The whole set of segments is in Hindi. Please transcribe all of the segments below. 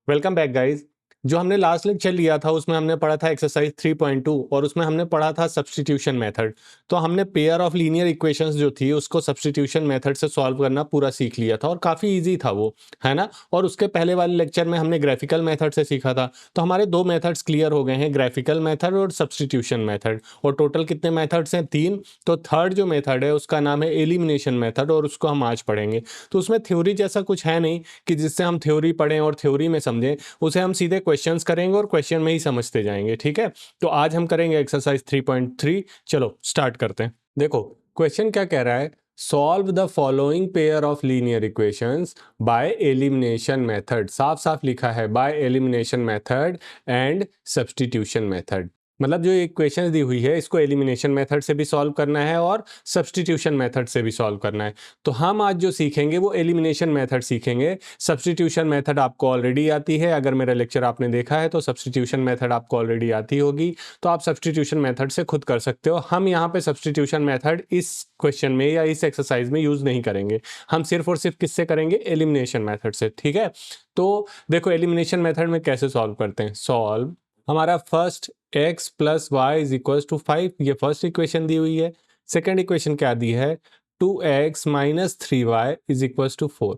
Welcome back guys. जो हमने लास्ट लेक्चर लिया था उसमें हमने पढ़ा था एक्सरसाइज 3.2 और उसमें हमने पढ़ा था सब्स्टिट्यूशन मेथड। तो हमने पेयर ऑफ लीनियर इक्वेशंस जो थी उसको सब्स्टिट्यूशन मेथड से सॉल्व करना पूरा सीख लिया था और काफ़ी इजी था वो, है ना। और उसके पहले वाले लेक्चर में हमने ग्राफिकल मेथड से सीखा था। तो हमारे दो मेथड्स क्लियर हो गए हैं, ग्राफिकल मेथड और सब्स्टिट्यूशन मेथड। और टोटल कितने मेथड्स हैं? 3। तो थर्ड जो मेथड है उसका नाम है एलिमिनेशन मेथड और उसको हम आज पढ़ेंगे। तो उसमें थ्योरी जैसा कुछ है नहीं कि जिससे हम थ्योरी पढ़ें और थ्योरी में समझें, उसे हम सीधे क्वेश्चंस करेंगे और क्वेश्चन में ही समझते जाएंगे। ठीक है, तो आज हम करेंगे एक्सरसाइज 3.3। चलो स्टार्ट करते हैं। देखो क्वेश्चन क्या कह रहा है, solve the following pair of linear equations bye elimination method. साफ साफ लिखा है bye elimination method and substitution method. मतलब जो इक्वेशंस दी हुई है इसको एलिमिनेशन मेथड से भी सॉल्व करना है और सब्स्टिट्यूशन मेथड से भी सॉल्व करना है। तो हम आज जो सीखेंगे वो एलिमिनेशन मेथड सीखेंगे। सब्स्टिट्यूशन मेथड आपको ऑलरेडी आती है, अगर मेरा लेक्चर आपने देखा है तो सब्स्टिट्यूशन मेथड आपको ऑलरेडी आती होगी, तो आप सब्स्टिट्यूशन मेथड से खुद कर सकते हो। हम यहाँ पे सब्स्टिट्यूशन मेथड इस क्वेश्चन में या इस एक्सरसाइज में यूज नहीं करेंगे, हम सिर्फ और सिर्फ किससे करेंगे? एलिमिनेशन मेथड से। ठीक है, तो देखो एलिमिनेशन मेथड में कैसे सॉल्व करते हैं। सॉल्व, हमारा first x plus y is equal to 5, ये फर्स्ट इक्वेशन दी हुई है। सेकेंड इक्वेशन क्या दी है? 2x minus 3y is equal to 4।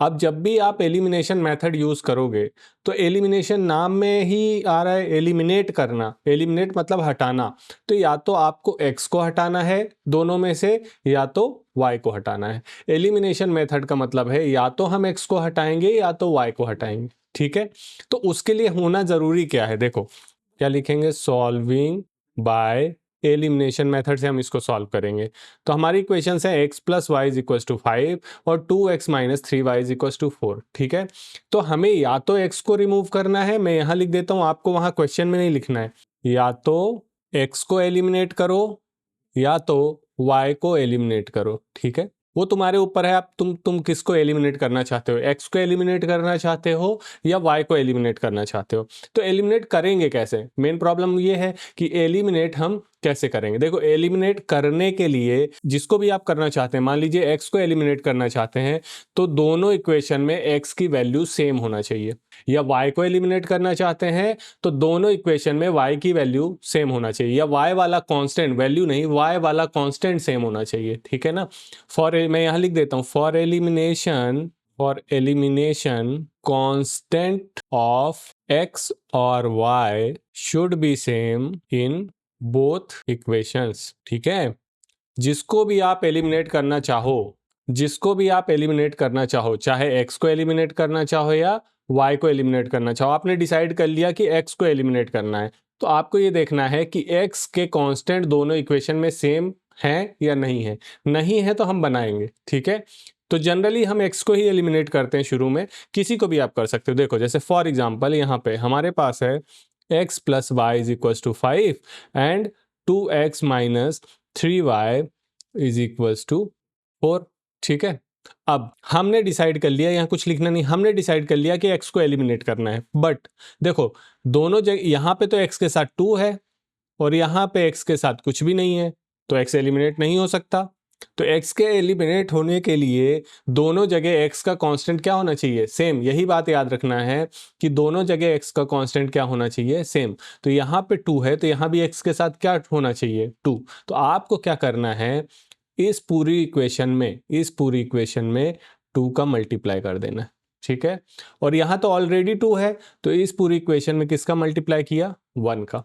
अब जब भी आप एलिमिनेशन मेथड यूज करोगे तो एलिमिनेशन नाम में ही आ रहा है एलिमिनेट करना। एलिमिनेट मतलब हटाना। तो या तो आपको x को हटाना है दोनों में से, या तो y को हटाना है। एलिमिनेशन मेथड का मतलब है या तो हम x को हटाएंगे या तो y को हटाएंगे। ठीक है, तो उसके लिए होना जरूरी क्या है? देखो क्या लिखेंगे, सॉल्विंग बाय एलिमिनेशन मेथड से हम इसको सॉल्व करेंगे। तो हमारी इक्वेशन है x plus y is equal to 5 और 2x minus 3y is equal to 4। ठीक है, तो हमें या तो x को रिमूव करना है, मैं यहाँ लिख देता हूँ, आपको वहाँ क्वेश्चन में नहीं लिखना है। या तो x को एलिमिनेट करो या तो y को एलिमिनेट करो। ठीक है, वो तुम्हारे ऊपर है, आप तुम किसको एलिमिनेट करना चाहते हो? x को एलिमिनेट करना चाहते हो या y को एलिमिनेट करना चाहते हो? तो एलिमिनेट करेंगे कैसे? मेन प्रॉब्लम ये है कि एलिमिनेट हम कैसे करेंगे। देखो एलिमिनेट करने के लिए जिसको भी आप करना चाहते हैं, मान लीजिए x को एलिमिनेट करना चाहते हैं, तो दोनों इक्वेशन में x की वैल्यू सेम होना चाहिए। या y को एलिमिनेट करना चाहते हैं तो दोनों इक्वेशन में y की वैल्यू सेम होना चाहिए, या y वाला कांस्टेंट, वैल्यू नहीं, y वाला कांस्टेंट सेम होना चाहिए। ठीक है ना। मैं यहाँ लिख देता हूँ, for elimination constant of x और y should be same in both equations. ठीक है, जिसको भी आप एलिमिनेट करना चाहो, जिसको भी आप एलिमिनेट करना चाहो, चाहे x को एलिमिनेट करना चाहो या y को एलिमिनेट करना चाहो, आपने डिसाइड कर लिया कि x को एलिमिनेट करना है, तो आपको ये देखना है कि x के कांस्टेंट दोनों इक्वेशन में सेम हैं या नहीं है। नहीं है तो हम बनाएंगे। ठीक है, तो जनरली हम x को ही एलिमिनेट करते हैं शुरू में, किसी को भी आप कर सकते हो। देखो जैसे फॉर एग्जांपल यहाँ पे हमारे पास है x plus y is equal to 5 and 2x minus 3y is equals to 4। ठीक है, अब हमने डिसाइड कर लिया, यहाँ कुछ लिखना नहीं, हमने डिसाइड कर लिया कि x को एलिमिनेट करना है। बट देखो दोनों जगह, यहाँ पे तो x के साथ 2 है और यहाँ पे x के साथ कुछ भी नहीं है, तो x एलिमिनेट नहीं हो सकता। तो x के एलिमिनेट होने के लिए दोनों जगह x का कांस्टेंट क्या होना चाहिए? सेम। यही बात याद रखना है कि दोनों जगह x का कांस्टेंट क्या होना चाहिए? सेम। तो यहाँ पे 2 है तो यहाँ भी x के साथ क्या होना चाहिए? 2। तो आपको क्या करना है, इस पूरी इक्वेशन में 2 का मल्टीप्लाई कर देना है। ठीक है, और यहाँ तो ऑलरेडी 2 है तो इस पूरी इक्वेशन में किसका मल्टीप्लाई किया? 1 का।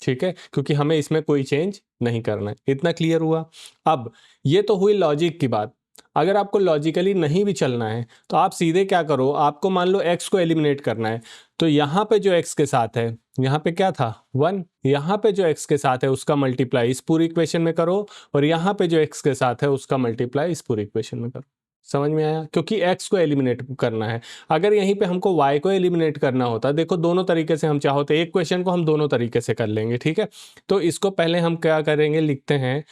ठीक है, क्योंकि हमें इसमें कोई चेंज नहीं करना है। इतना क्लियर हुआ। अब ये तो हुई लॉजिक की बात। अगर आपको लॉजिकली नहीं भी चलना है तो आप सीधे क्या करो, आपको मान लो x को एलिमिनेट करना है, तो यहाँ पे जो x के साथ है, यहाँ पे क्या था? 1। यहाँ पे जो x के साथ है उसका मल्टीप्लाई इस पूरी इक्वेशन में करो और यहाँ पे जो x के साथ है उसका मल्टीप्लाई इस पूरी इक्वेशन में करो। समझ में आया? क्योंकि x को एलिमिनेट करना है। अगर यहीं पे हमको y को एलिमिनेट करना होता, देखो दोनों तरीके से हम चाहो तो एक क्वेश्चन को हम दोनों तरीके से कर लेंगे। ठीक है, तो इसको पहले हम क्या करेंगे, लिखते हैं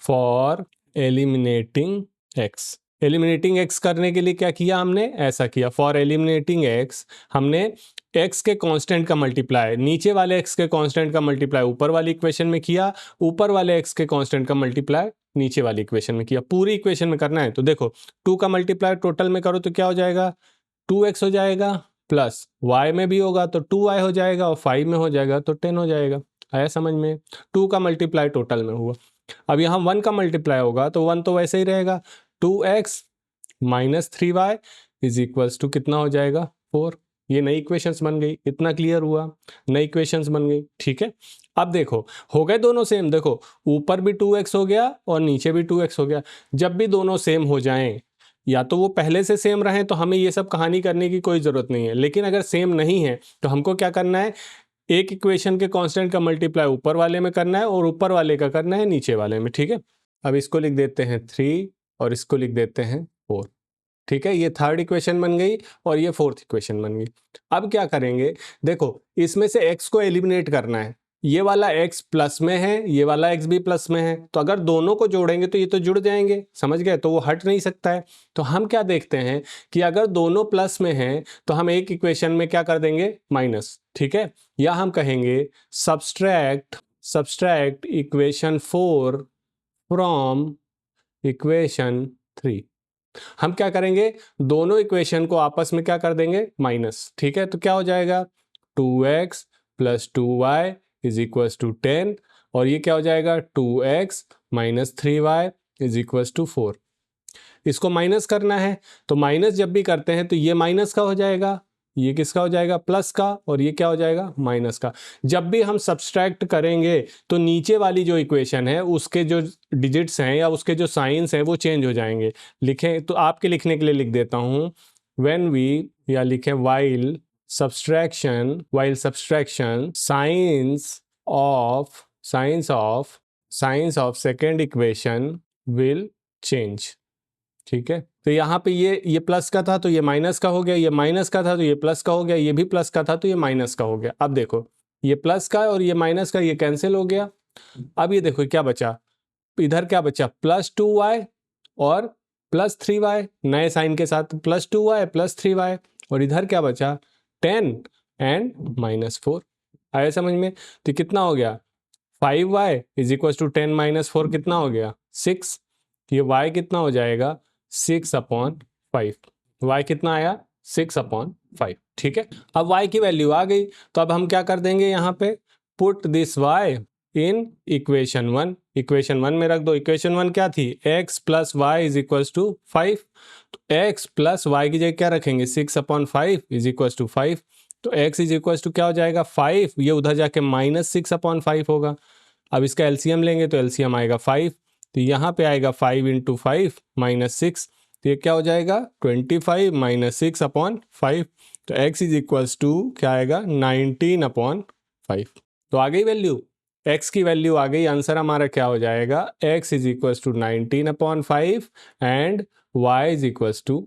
for eliminating x। Eliminating x करने के लिए क्या किया हमने? ऐसा किया, फॉर एलिमिनेटिंग x हमने x के कांस्टेंट का मल्टीप्लाई नीचे वाले x के कांस्टेंट का मल्टीप्लाई ऊपर वाली इक्वेशन में किया, ऊपर वाले x के कांस्टेंट का मल्टीप्लाई नीचे वाली इक्वेशन में किया। पूरी इक्वेशन में करना है तो देखो 2 का मल्टीप्लाई टोटल में करो तो क्या हो जाएगा? 2x हो जाएगा प्लस y में भी होगा तो 2y हो जाएगा और 5 में हो जाएगा तो 10 हो जाएगा। आया समझ में? 2 का मल्टीप्लाई टोटल में हुआ। अब यहाँ 1 का मल्टीप्लाई होगा तो 1 तो वैसे ही रहेगा, 2x minus 3y is equals to कितना हो जाएगा 4। ये नई इक्वेशंस बन गई। इतना क्लियर हुआ? नई इक्वेशंस बन गई। ठीक है, अब देखो हो गए दोनों सेम। देखो ऊपर भी 2x हो गया और नीचे भी 2x हो गया। जब भी दोनों सेम हो जाएं, या तो वो पहले से सेम रहें तो हमें ये सब कहानी करने की कोई ज़रूरत नहीं है, लेकिन अगर सेम नहीं है तो हमको क्या करना है, एक इक्वेशन के कांस्टेंट का मल्टीप्लाई ऊपर वाले में करना है और ऊपर वाले का करना है नीचे वाले में। ठीक है, अब इसको लिख देते हैं 3 और इसको लिख देते हैं 4। ठीक है, ये थर्ड इक्वेशन बन गई और ये फोर्थ इक्वेशन बन गई। अब क्या करेंगे, देखो इसमें से x को एलिमिनेट करना है। ये वाला x प्लस में है, ये वाला x भी प्लस में है, तो अगर दोनों को जोड़ेंगे तो ये तो जुड़ जाएंगे, समझ गए? तो वो हट नहीं सकता है। तो हम क्या देखते हैं कि अगर दोनों प्लस में हैं तो हम एक इक्वेशन में क्या कर देंगे, माइनस। ठीक है, या हम कहेंगे सब्सट्रैक्ट इक्वेशन 4 फ्रॉम इक्वेशन 3। हम क्या करेंगे, दोनों इक्वेशन को आपस में क्या कर देंगे, माइनस। ठीक है, तो क्या हो जाएगा, 2x plus 2y is equal to 10 और ये क्या हो जाएगा, 2x minus 3y is equal to 4। इसको माइनस करना है तो माइनस जब भी करते हैं तो ये माइनस का हो जाएगा, ये किसका हो जाएगा, प्लस का, और ये क्या हो जाएगा, माइनस का। जब भी हम सब्सट्रैक्ट करेंगे तो नीचे वाली जो इक्वेशन है उसके जो डिजिट्स हैं या उसके जो साइंस हैं वो चेंज हो जाएंगे। लिखें तो आपके लिखने के लिए लिख देता हूँ, व्हेन वी, या लिखें while subtraction science of second equation will change. ठीक है, तो यहाँ पे ये प्लस का था तो ये माइनस का हो गया, ये माइनस का था तो ये प्लस का हो गया, ये भी प्लस का था तो ये माइनस का हो गया। अब देखो ये प्लस का और ये माइनस का ये कैंसिल हो गया। अब ये देखो क्या बचा, इधर क्या बचा, प्लस 2y और प्लस 3y, नए साइन के साथ प्लस 2y प्लस 3y, और इधर क्या बचा, 10 एंड माइनस 4। आया समझ में? तो कितना हो गया, 5y is equal to 10 minus 4 कितना हो गया, 6। ये y कितना हो जाएगा, 6/5। y कितना आया, 6/5। ठीक है, अब y की वैल्यू आ गई तो अब हम क्या कर देंगे, यहाँ पे put this y in equation 1। Equation 1 में रख दो। इक्वेशन 1 क्या थी, x plus y is equal to 5। तो x प्लस वाई की जगह क्या रखेंगे, 6/5 इज इक्वल टू 5। तो x इज इक्वल टू क्या हो जाएगा, 5। ये उधर जाके माइनस 6/5 होगा। अब इसका एलसीएम लेंगे तो एलसीएम आएगा 5, तो यहाँ पे आएगा 5 × 5 माइनस 6, तो ये क्या हो जाएगा, 25 माइनस 6/5। तो x इज इक्वल्स टू क्या आएगा, 19/5। तो आ गई वैल्यू, x की वैल्यू आ गई। आंसर हमारा क्या हो जाएगा, x is equals to 19/5 and y is equals to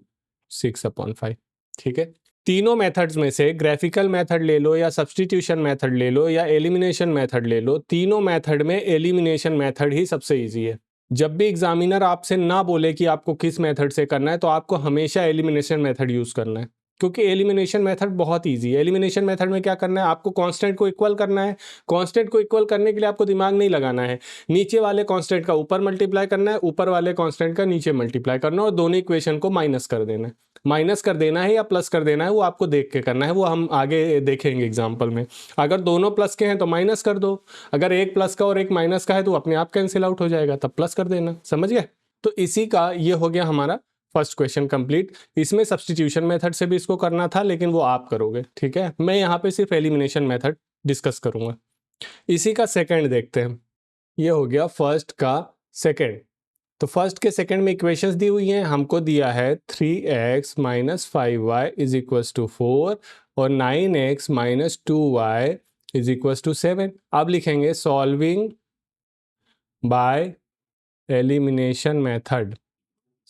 6/5। ठीक है, तीनों मेथड्स में से ग्राफिकल मेथड ले लो या सब्स्टिट्यूशन मेथड ले लो या एलिमिनेशन मेथड ले लो, तीनों मेथड में एलिमिनेशन मेथड ही सबसे इजी है। जब भी एग्जामिनर आपसे ना बोले कि आपको किस मेथड से करना है तो आपको हमेशा एलिमिनेशन मेथड यूज करना है, क्योंकि एलिमिनेशन मेथड बहुत इजी है। एलिमिनेशन मेथड में क्या करना है, आपको कांस्टेंट को इक्वल करना है। कांस्टेंट को इक्वल करने के लिए आपको दिमाग नहीं लगाना है, नीचे वाले कांस्टेंट का ऊपर मल्टीप्लाई करना है, ऊपर वाले कांस्टेंट का नीचे मल्टीप्लाई करना है और दोनों इक्वेशन को माइनस कर देना है। माइनस कर देना है या प्लस कर देना है वो आपको देख के करना है, वो हम आगे देखेंगे एग्जाम्पल में। अगर दोनों प्लस के हैं तो माइनस कर दो, अगर एक प्लस का और एक माइनस का है तो अपने आप कैंसिल आउट हो जाएगा, तब प्लस कर देना। समझ गए? तो इसी का ये हो गया हमारा फर्स्ट क्वेश्चन कंप्लीट। इसमें सब्स्टिट्यूशन मेथड से भी इसको करना था लेकिन वो आप करोगे। ठीक है, मैं यहाँ पे सिर्फ एलिमिनेशन मेथड डिस्कस करूंगा। इसी का सेकंड देखते हैं। ये हो गया फर्स्ट का सेकंड। तो फर्स्ट के सेकंड में इक्वेशंस दी हुई हैं, हमको दिया है 3x minus 5y is equals to 4 और 9x minus 2y is equals to 7। अब लिखेंगे solving bye elimination method.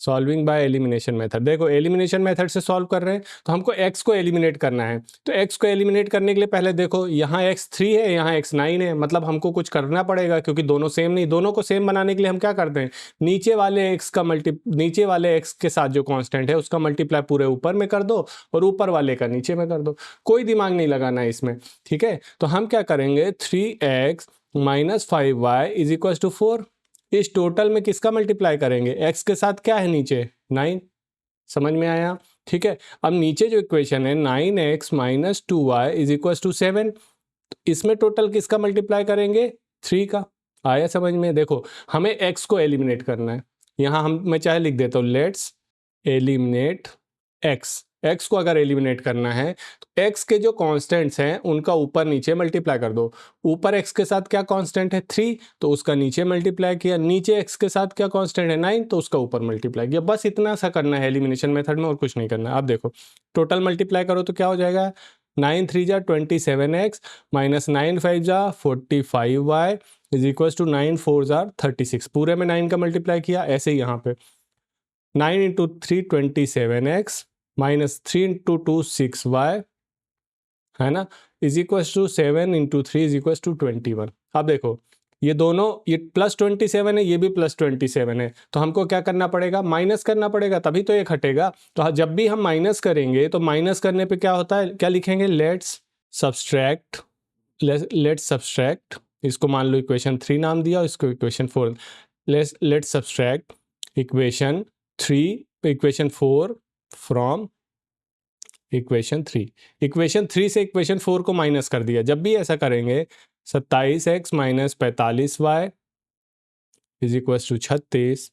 Solving bye elimination method. देखो एलिमिनेशन मेथड से सॉल्व कर रहे हैं तो हमको x को एलिमिनेट करना है। तो x को एलिमिनेट करने के लिए पहले देखो यहाँ x 3 है, यहाँ x 9 है, मतलब हमको कुछ करना पड़ेगा क्योंकि दोनों सेम नहीं। दोनों को सेम बनाने के लिए हम क्या करते हैं, नीचे वाले x के साथ जो कांस्टेंट है उसका मल्टीप्लाई पूरे ऊपर में कर दो और ऊपर वाले का नीचे में कर दो। कोई दिमाग नहीं लगाना है इसमें। ठीक है, तो हम क्या करेंगे, 3x minus 5y is equal to 4। इस टोटल में किसका मल्टीप्लाई करेंगे, x के साथ क्या है नीचे 9। समझ में आया? ठीक है। अब नीचे जो इक्वेशन है 9x minus 2y is equal to 7, इसमें टोटल किसका मल्टीप्लाई करेंगे, 3 का। आया समझ में? देखो हमें x को एलिमिनेट करना है, यहाँ मैं चाहे लिख देता हूँ लेट्स एलिमिनेट x को अगर एलिमिनेट करना है तो x के जो कांस्टेंट्स हैं उनका ऊपर नीचे मल्टीप्लाई कर दो। ऊपर x के साथ क्या कांस्टेंट है 3, तो उसका नीचे मल्टीप्लाई किया। नीचे x के साथ क्या कांस्टेंट है 9, तो उसका ऊपर मल्टीप्लाई किया। बस इतना सा करना है एलिमिनेशन मेथड में, और कुछ नहीं करना है। अब देखो टोटल मल्टीप्लाई करो तो क्या हो जाएगा, 9 3 जा 27x माइनस 9 5 जा 45y इज इक्वल टू 9 4 जा 36। पूरे में 9 का मल्टीप्लाई किया। ऐसे ही यहाँ पे 9 into 3 27x minus 3 into 2 6y है ना, is equal to 7 into 3 is equal to 21। अब देखो ये दोनों, ये प्लस 27 है, ये भी प्लस 27 है, तो हमको क्या करना पड़ेगा, माइनस करना पड़ेगा, तभी तो ये घटेगा। तो जब भी हम माइनस करेंगे तो माइनस करने पे क्या होता है, क्या लिखेंगे, लेट्स सब्सट्रैक्ट, इसको मान लो इक्वेशन 3 नाम दिया, इसको equation 4। Let's subtract equation 4 from equation 3। Equation 3 से इक्वेशन 4 को माइनस कर दिया। जब भी ऐसा करेंगे 27x minus 45y is equal to 36,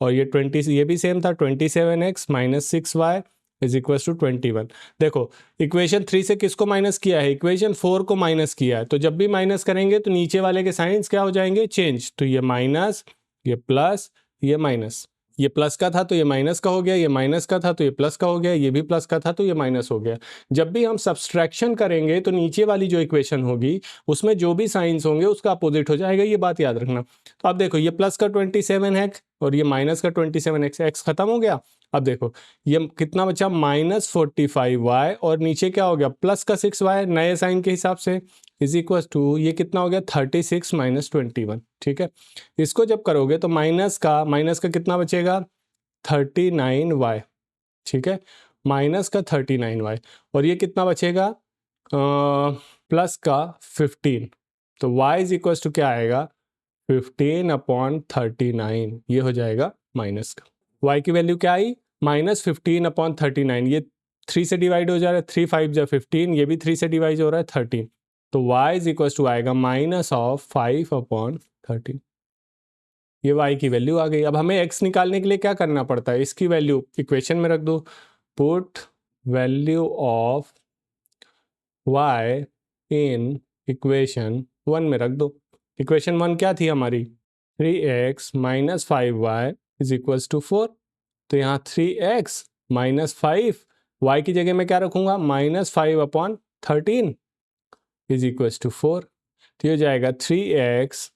और ये भी सेम था, 27x minus 6y is equal to 21। देखो इक्वेशन 3 से किसको माइनस किया है, इक्वेशन 4 को माइनस किया है। तो जब भी माइनस करेंगे तो नीचे वाले के साइंस क्या हो जाएंगे, चेंज। तो ये माइनस, ये प्लस, ये माइनस, ये प्लस का था तो ये माइनस का हो गया, ये माइनस का था तो ये प्लस का हो गया, ये भी प्लस का था तो ये माइनस हो गया। जब भी हम सब्सट्रैक्शन करेंगे तो नीचे वाली जो इक्वेशन होगी उसमें जो भी साइंस होंगे उसका अपोजिट हो जाएगा, ये बात याद रखना। तो अब देखो ये प्लस का 27 है और ये माइनस का 27x, एक्स खत्म हो गया। अब देखो ये कितना बचा, माइनस 45y, और नीचे क्या हो गया, प्लस का 6y नए साइन के हिसाब से इज इक्वल टू, ये कितना हो गया 36 माइनस 21। ठीक है, इसको जब करोगे तो माइनस का कितना बचेगा, 39y। ठीक है, माइनस का 39y, और ये कितना बचेगा, प्लस का 15। तो y इज इक्वल टू क्या आएगा, 15/39, ये हो जाएगा माइनस का। y की वैल्यू क्या आई, माइनस 15/39। ये 3 से डिवाइड हो जा रहा है, 3 5 जा 15, ये भी 3 से डिवाइड हो रहा है 13। तो y इज इक्वल टू आएगा माइनस ऑफ 5/13। ये y की वैल्यू आ गई। अब हमें x निकालने के लिए क्या करना पड़ता है, इसकी वैल्यू इक्वेशन में रख दो। Put value of y in equation 1 में रख दो। इक्वेशन 1 क्या थी हमारी, 3x minus 5y is equal to 4। तो यहाँ 3x माइनस 5, y की जगह में क्या रखूंगा, माइनस 5/13 इज इक्वल टू 4। तो हो जाएगा 3x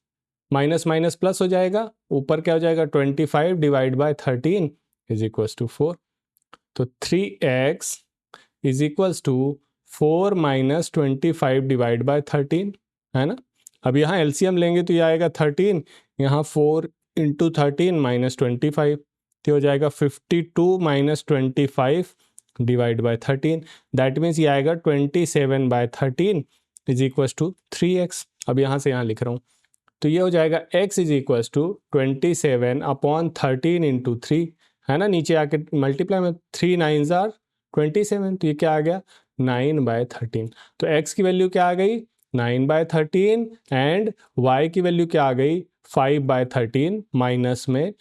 माइनस माइनस प्लस हो जाएगा, ऊपर क्या हो जाएगा 25 divide by 13 is equal to 4। तो 3x is equal to 4 minus 25 divide by 13 है ना। अब यहाँ एलसीएम लेंगे तो ये आएगा 13, यहाँ 4 इंटू 13 माइनस 25, तो हो जाएगा 52 minus 25 divide by 13। That means ये आएगा 27/13 इज इक्वल टू 3x। अब यहाँ से यहाँ लिख रहा हूँ, तो ये हो जाएगा x is equal to 27/13 into 3 है ना। नीचे आके मल्टीप्लाई में 3 9 आर 27, तो ये क्या आ गया 9/13। तो x की वैल्यू क्या आ गई 9/13 एंड y की वैल्यू क्या आ गई 5/13 माइनस में।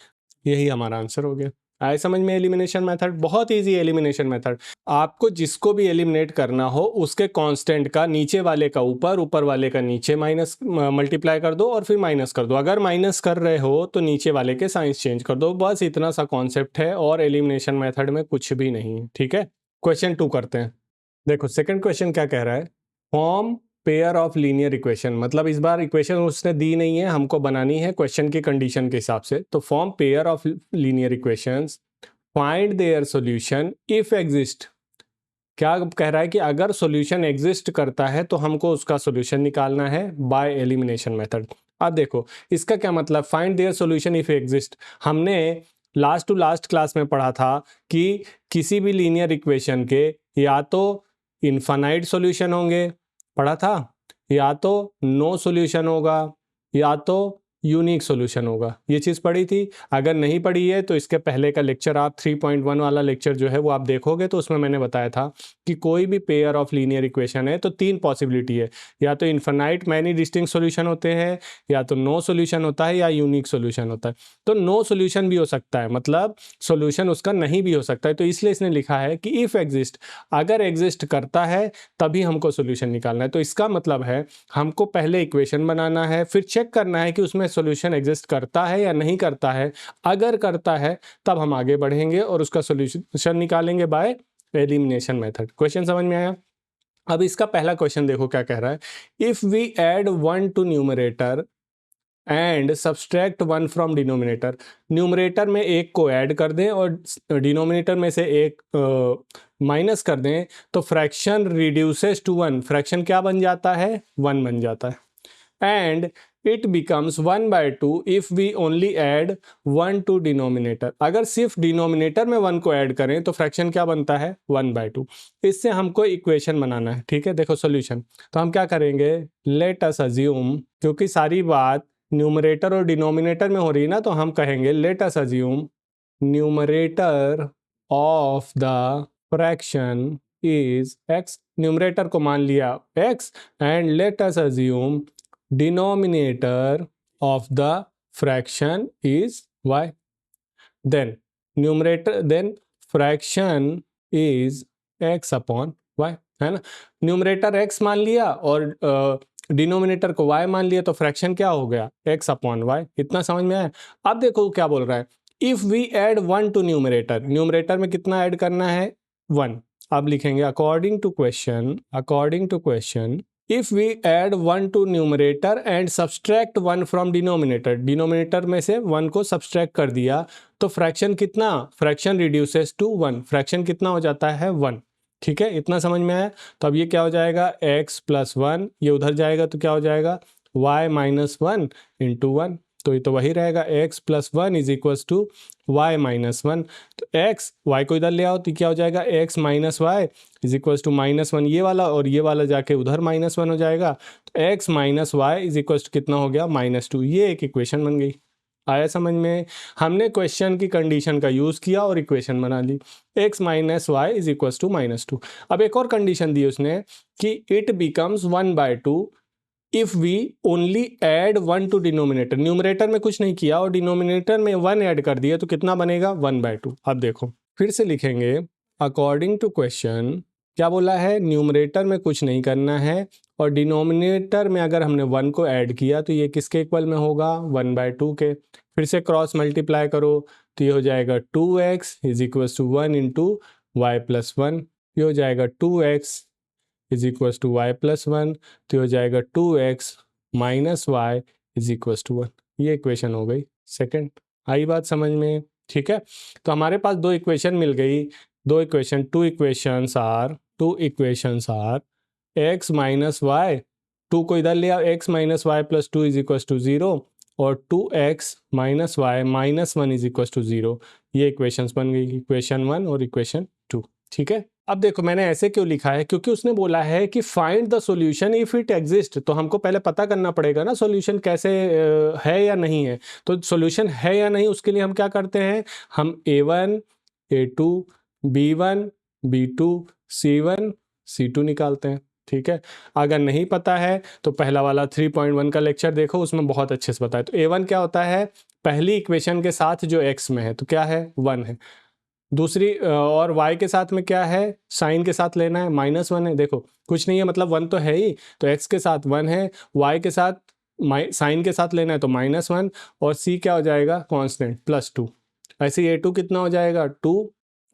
यही हमारा आंसर हो गया। आए समझ में एलिमिनेशन मेथड, बहुत इजी एलिमिनेशन मेथड। आपको जिसको भी एलिमिनेट करना हो उसके कांस्टेंट का नीचे वाले का ऊपर, ऊपर वाले का नीचे माइनस मल्टीप्लाई कर दो और फिर माइनस कर दो। अगर माइनस कर रहे हो तो नीचे वाले के साइंस चेंज कर दो। बस इतना सा कॉन्सेप्ट है और एलिमिनेशन मेथड में कुछ भी नहीं है। ठीक है, क्वेश्चन 2 करते हैं। देखो सेकंड क्वेश्चन क्या कह रहा है, form pair of linear equation. मतलब इस बार इक्वेशन उसने दी नहीं है, हमको बनानी है क्वेश्चन की कंडीशन के हिसाब से। तो form pair of linear equations, find their solution if exist. क्या कह रहा है कि अगर सॉल्यूशन एग्जिस्ट करता है तो हमको उसका सॉल्यूशन निकालना है बाय एलिमिनेशन मेथड। अब देखो इसका क्या मतलब, find their solution if exist. हमने लास्ट टू लास्ट क्लास में पढ़ा था कि किसी भी लीनियर इक्वेशन के या तो इनफाइनाइट सॉल्यूशन होंगे, पढ़ा था, या तो नो सॉल्यूशन होगा, या तो यूनिक सॉल्यूशन होगा। ये चीज़ पढ़ी थी। अगर नहीं पढ़ी है तो इसके पहले का लेक्चर आप 3.1 वाला लेक्चर जो है वो आप देखोगे तो उसमें मैंने बताया था कि कोई भी पेयर ऑफ लीनियर इक्वेशन है तो 3 पॉसिबिलिटी है, या तो इनफिनाइट मैनी डिस्टिंक्ट सॉल्यूशन होते हैं, या तो नो सॉल्यूशन होता है, या यूनिक सॉल्यूशन होता है। तो नो सॉल्यूशन भी हो सकता है, मतलब सॉल्यूशन उसका नहीं भी हो सकता है। तो इसलिए इसने लिखा है कि इफ एग्जिस्ट, अगर एग्जिस्ट करता है तभी हमको सॉल्यूशन निकालना है। तो इसका मतलब है हमको पहले इक्वेशन बनाना है, फिर चेक करना है कि उसमें सॉल्यूशन एग्जिस्ट करता है या नहीं करता है। अगर करता है तब हम आगे बढ़ेंगे और उसका सॉल्यूशन निकालेंगे बाय एलिमिनेशन मेथड। क्वेश्चन समझ में आया? अब इसका पहला क्वेश्चन देखो क्या कह रहा है। If we add 1 to numerator and subtract 1 from denominator, numerator में एक को ऐड कर दें और डिनोमिनेटर में से एक माइनस कर दें, तो फ्रैक्शन रिड्यूसेस टू 1, फ्रैक्शन क्या बन जाता है? 1 बन जाता है। And it becomes 1/2 if we only add 1 to denominator, अगर सिर्फ डिनोमिनेटर में 1 को ऐड करें तो फ्रैक्शन क्या बनता है? 1/2। इससे हमको इक्वेशन बनाना है, ठीक है। देखो सॉल्यूशन, तो हम क्या करेंगे, लेट अस अज्यूम, क्योंकि सारी बात न्यूमरेटर और डिनोमिनेटर में हो रही है ना, तो हम कहेंगे late us assume numerator of the fraction is x, numerator को मान लिया x, and let us assume denominator of the fraction is y, then fraction is x upon y, है ना। न्यूमरेटर x मान लिया और डिनोमिनेटर को y मान लिया, तो फ्रैक्शन क्या हो गया? x upon y। इतना समझ में आया? अब देखो क्या बोल रहा है, if we add 1 to numerator, numerator में कितना ऐड करना है? 1। अब लिखेंगे according to question if we add 1 to numerator and subtract 1 from denominator, denominator में से 1 को सब्सट्रैक्ट कर दिया, तो फ्रैक्शन कितना? फ्रैक्शन रिड्यूसेस टू 1, फ्रैक्शन कितना हो जाता है? 1। ठीक है, इतना समझ में आया? तो अब ये क्या हो जाएगा? x प्लस 1, ये उधर जाएगा तो क्या हो जाएगा? y माइनस 1 इंटू 1, तो ये तो वही रहेगा, x plus 1 is equals to y minus 1। तो x, y को इधर ले आओ तो क्या हो जाएगा? x minus y is equals to minus 1, ये वाला और ये वाला जाके उधर माइनस 1 हो जाएगा। तो x minus y is equals to कितना हो गया? -2। ये एक इक्वेशन बन गई। आया समझ में? हमने क्वेश्चन की कंडीशन का यूज़ किया और इक्वेशन बना ली, x minus y is equals to -2। अब एक और कंडीशन दी उसने कि it becomes 1/2 if we only add 1 to denominator, numerator में कुछ नहीं किया और डिनोमिनेटर में 1 ऐड कर दिया, तो कितना बनेगा? 1/2। अब देखो फिर से लिखेंगे अकॉर्डिंग टू क्वेश्चन, क्या बोला है? न्यूमरेटर में कुछ नहीं करना है और डिनोमिनेटर में अगर हमने 1 को ऐड किया तो ये किसके इक्वल में होगा? 1/2 के। फिर से क्रॉस मल्टीप्लाई करो तो ये हो जाएगा 2x is equals to 1 into y plus 1, ये हो जाएगा 2x is equals to y plus 1, तो ये हो जाएगा 2x minus y is equals to 1। ये इक्वेशन हो गई सेकंड। आई बात समझ में? ठीक है, तो हमारे पास दो इक्वेशन मिल गई, दो equation, two equations are x minus y, 2 को इधर ले आओ, x minus y plus 2 is equals to 0, और 2x minus y minus 1 is equals to 0। ये इक्वेशंस बन गई, इक्वेशन 1 और इक्वेशन 2। ठीक है, अब देखो मैंने ऐसे क्यों लिखा है, क्योंकि उसने बोला है कि find the solution if it exist, तो हमको पहले पता करना पड़ेगा ना सॉल्यूशन कैसे है या नहीं है। तो सॉल्यूशन है या नहीं उसके लिए हम क्या करते हैं, हम a1 a2 b1 b2 c1 c2 निकालते हैं। ठीक है, अगर नहीं पता है तो पहला वाला 3.1 का लेक्चर देखो, उसमें बहुत अच्छे से बताया। तो a1 क्या होता है? पहली इक्वेशन के साथ जो x में है तो क्या है? 1 है। दूसरी और y के साथ में क्या है? साइन के साथ लेना है, -1 है। देखो कुछ नहीं है, मतलब 1 तो है ही, तो x के साथ 1 है, y के साथ साइन के साथ लेना है तो -1, और c क्या हो जाएगा? कांस्टेंट +2। ऐसे a2 कितना हो जाएगा? 2,